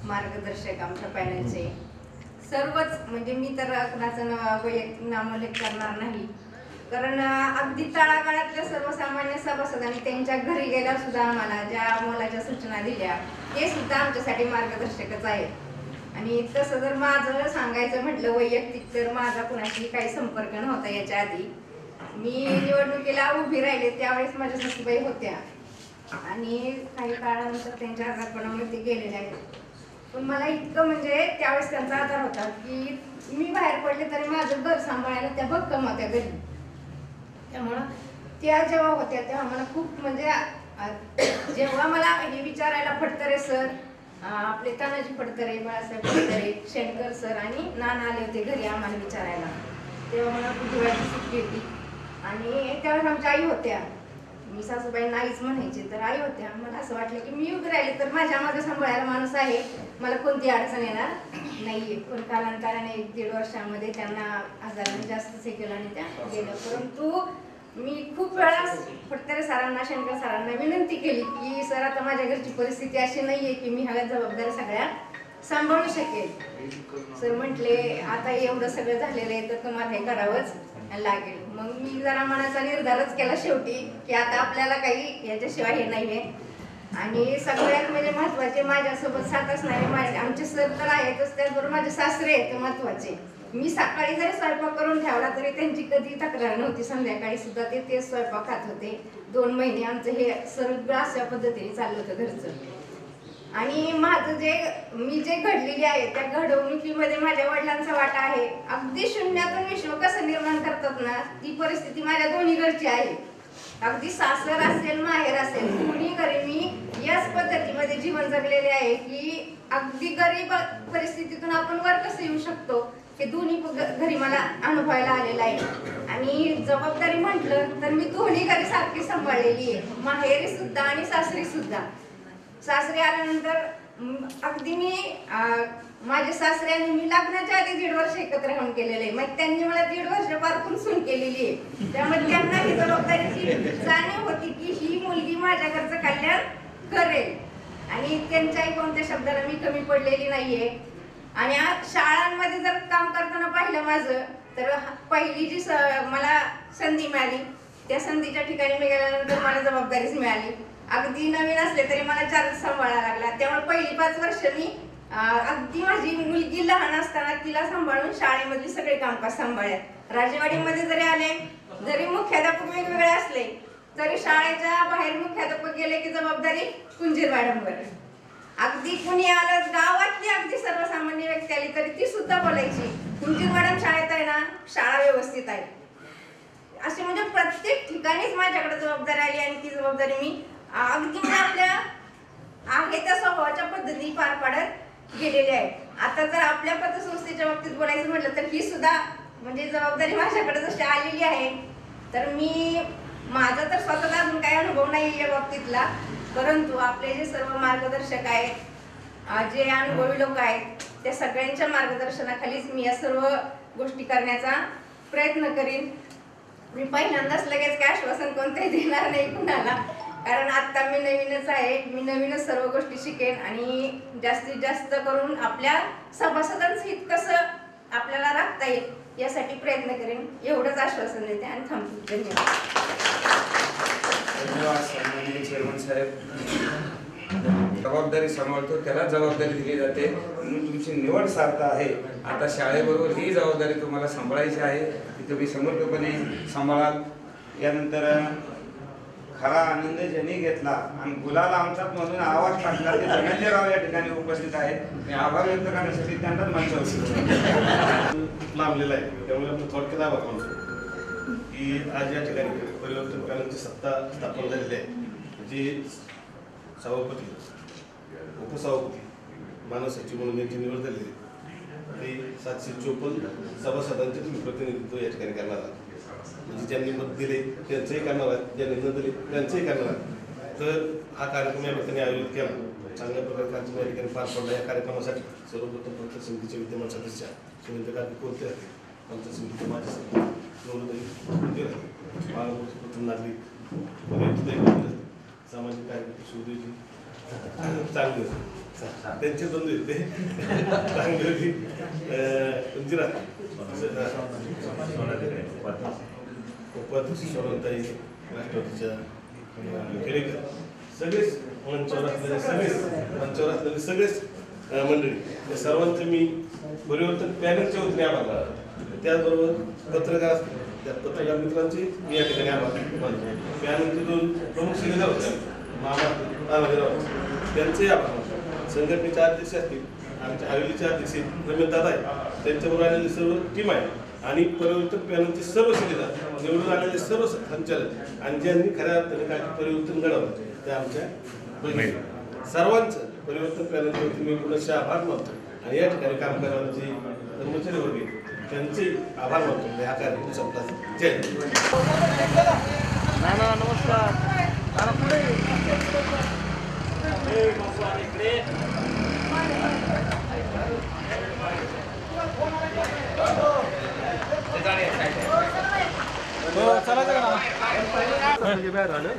मार्गदर्शक आमच्या पॅनलचे सर्वच, म्हणजे मी तर कुणाचं वैयक्तिक नामोल्लेख करणार नाही, कारण अगदी तळागाळातल्या सर्वसामान्य सभासदांनी त्यांच्या घरी गेल्या सुद्धा आम्हाला ज्या मोलाच्या सूचना दिल्या ते सुद्धा आमच्यासाठी मार्गदर्शकच आहेत. आणि तसं जर माझं सांगायचं म्हटलं वैयक्तिक, तर माझा कुणाशी काही संपर्क नव्हता याच्या आधी. मी निवडणुकीला उभी राहिले त्यावेळेस माझ्या सासूबाई होत्या आणि काही काळानंतर त्यांच्या आजारपणामुळे ते गेलेले आहेत. पण मला इतकं म्हणजे त्यावेळेस त्यांचा आधार होता की मी बाहेर पडले तरी माझं घर सांभाळायला त्या भक्कम होत्या घरी. त्यामुळं त्या जेव्हा होत्या तेव्हा मला खूप म्हणजे जेव्हा मला हे विचारायला फडतरे सर, आपले तानाजी फडतरे, बाळासाहेब फडतरे, शेणकर सर आणि नाना आले होते घरी आम्हाला विचारायला, तेव्हा मला बुद्धिवाची सुट्टी होती. आणि त्यावेळेस आमच्या आई होत्या, मी सासूबाई नाहीच म्हणायचे, तर आई होत्या. मला असं वाटलं की मी उभी राहिली तर माझ्या मागे सांभाळायला माणूस आहे, मला कोणती अडचण येणार नाहीये, पण कालांतराने 1-1.5 वर्षामध्ये त्यांना आजाराने जास्तच हे केलं आणि त्या गेल्या. परंतु मी खूप वेळा फडतरे सरांना, शंकर सरांना विनंती केली की सर आता माझ्या घरची परिस्थिती अशी नाहीये की मी ह्या जबाबदाऱ्या सगळ्या सांभाळू शकेल. सर म्हटले आता एवढं सगळं झालेलं आहे तर तुम्हाला हे करावंच लागेल. मग मी जरा मनाचा निर्धारच केला शेवटी की आता आपल्याला काही याच्याशिवाय हे नाहीये. आणि सगळ्यात म्हणजे महत्वाचे माझ्यासोबत साथच नाही, आमचे सर तर आहेतच, त्याचबरोबर माझे सासरे आहेत महत्वाचे. मी सकाळी जरी स्वयंपाक करून ठेवला तरी त्यांची कधी तक्रार नव्हती, संध्याकाळी सुद्धा ते स्वयंपाक खात होते. 2 महिने आमचं हे सगळं अशा पद्धतीने चाललं होतं घरचं. आणि माझं मी जे घडलेली आहे त्या घडवणुकीमध्ये माझ्या वडिलांचा वाटा आहे. अगदी शून्यातून विश्व कसं निर्माण करतात ना, ती परिस्थिती माझ्या दोन्ही घरची आहे. अगदी सासर असेल माहेर असेल दोन्ही घरी मी याच पद्धतीमध्ये जीवन जगलेले आहे की अगदी गरीब परिस्थितीतून आपण वर कसं येऊ शकतो हे दोन्ही घरी मला अनुभवायला आलेलं आहे. आणि जबाबदारी म्हटलं तर मी दोन्ही घरी सारखी सांभाळलेली आहे, माहेरी सुद्धा आणि सासरी सुद्धा. सासरी आल्यानंतर अगदी मी माझे सासरे आणि मी लग्नाच्या आधी 1.5 वर्ष एकत्र राहून केलेले आहे. मग त्यांनी मला 1.5 वर्ष पारखून सून केलेली आहे. त्यामुळे त्यांना ही जबाबदारीची जाणीव होती की ही मुलगी माझ्या घरचं कल्याण करेल आणि त्यांच्याही कोणत्या शब्दाला मी कमी पडलेली नाहीये. आणि शाळांमध्ये जर काम करताना पाहिलं माझं तर पहिली जी मला संधी मिळाली त्या संधीच्या ठिकाणी मी गेल्यानंतर मला जबाबदारीच मिळाली. अगदी नवीन असले तरी मला 4 सांभाळायला लागला. त्यामुळे पहिली 5 वर्ष मी अगदी माझी मुलगी लहान असताना तिला सांभाळून शाळेमधली सगळे कामकाज सांभाळ्यात. राजेवाडीमध्ये जरी आले, जरी मुख्याध्यापक वेगवेगळे असले तरी शाळेच्या बाहेर मुख्याध्यापक गेले की जबाबदारी कुंजीर मॅडमवर. अगदी कुणी आलं, गावातली अगदी सर्वसामान्य व्यक्ती आली तरी ती सुद्धा बोलायची कुंजीर मॅडम शाळेत आहे ना, शाळा व्यवस्थित आहे. अशी म्हणजे प्रत्येक ठिकाणीच माझ्याकडे जबाबदारी आली आणि ती जबाबदारी मी अगदी आपल्या आहे त्या स्वभावाच्या पद्धतीने पार पाडत गेलेले आहे. आता जर आपल्या पतसंस्थेच्या बाबतीत बोलायचं म्हटलं तर ही सुद्धा म्हणजे जबाबदारी माझ्याकडे जशी आलेली आहे. तर माझा तर स्वतःचा अजून काही अनुभव नाही या बाबतीतला, परंतु आपले जे सर्व मार्गदर्शक आहेत, जे अनुभवी लोक आहेत, त्या सगळ्यांच्या मार्गदर्शनाखालीच मी या सर्व गोष्टी करण्याचा प्रयत्न करीन. मी पहिल्यांदाच लगेच काय आश्वासन कोणतेही देणार नाही कुणाला, कारण आता मी नवीनच आहे. मी नवीनच सर्व गोष्टी शिकेन आणि जास्तीत जास्त करून आपल्या सभासदांचं हित कसं आपल्याला राखता येईल यासाठी प्रयत्न करेन, एवढंच आश्वासन देते आणि थांबते. धन्यवाद सन्माननीय चेअरमन साहेब. जबाबदारी सांभाळतो त्याला जबाबदारी दिली जाते म्हणून तुमची निवड सार्थ आहे. आता शाळेबरोबर ही जबाबदारी तुम्हाला सांभाळायची आहे, ती तुम्ही समर्थपणे सांभाळाल. यानंतर खरा आनंद ज्यांनी घेतला आणि गुलाल आमच्यात म्हणून आवाज टाकला ते धनंजयराव या ठिकाणी उपस्थित आहेत. मी आभार व्यक्त करण्यासाठी त्यांनाच मंचावर लांबलेला आहे, त्यामुळे आपण थोडक्यात आभार मानतो की आज या ठिकाणी परिवर्तन पॅनलची सत्ता स्थापन झालेली आहे. जी सभापती, उपसभापती, मानव सचिव म्हणून यांची निवड झालेली आणि 754 सभासदांचे तुम्ही प्रतिनिधित्व या ठिकाणी करणार आहात. म्हणजे ज्यांनी मत दिले त्यांचंही करणार आहेत, ज्यांनी न दिले त्यांचंही करणार आहेत. तर हा कार्यक्रम या ठिकाणी आयोजित केला, चांगल्या प्रकारे कार्यक्रम या ठिकाणी पार पडला. या कार्यक्रमासाठी सर्वप्रथम पंचायत समितीचे विद्यमान सदस्य सुरेंद्र कार्तिक कोणते आहेत, पंचायत समितीचे माजी सदस्य प्रथम नागरिक, सामाजिक कार्यकर्ते सुदेजी चांगले होते, त्यांचे बंधू होते चांगली होती. उपाध्यक्ष सोनताई, राष्ट्रवादीच्या खेडेकर, सगळेच मंचावर असलेले सगळेच मंडळी, या सर्वांचे मी परिवर्तन पॅनलच्या वतीने आभार मानतो. त्याचबरोबर पत्रकार असतील, त्या पत्रकार मित्रांचे मी या ठिकाणी आभार मानतो. पॅनलचे 2 प्रमुख शिलेदार होते, मामा त्यांचे आभार मानतो. संघटनेचे अध्यक्ष असतील, आमच्या हवेलीचे अध्यक्ष रमेश दादा आहे, त्यांच्याबरोबर आलेली सर्व टीम आहे आणि परिवर्तन पॅनलचे सर्व शिलेदार, निवडून आलेले सर्व संचालक आणि ज्यांनी खऱ्या अर्थाने काही परिवर्तन घडवलं त्या आमच्या भगिनी, सर्वांचं परिवर्तन पॅनलच्या वतीने मी पुनश्च आभार मानतो. आणि या ठिकाणी काम करणारे जे कर्मचारी वर्ग त्यांचे आभार मानतो. या कार्यक्रम संपला. जय नमस्कार. ते बाहेर आलं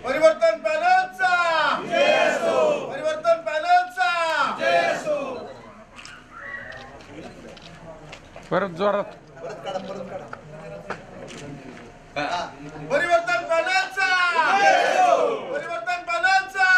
परिवर्तन पॅनलचा परिवर्तन पॅनलचा परत जोरात परिवर्तन पॅनलचा परिवर्तन पॅनलचा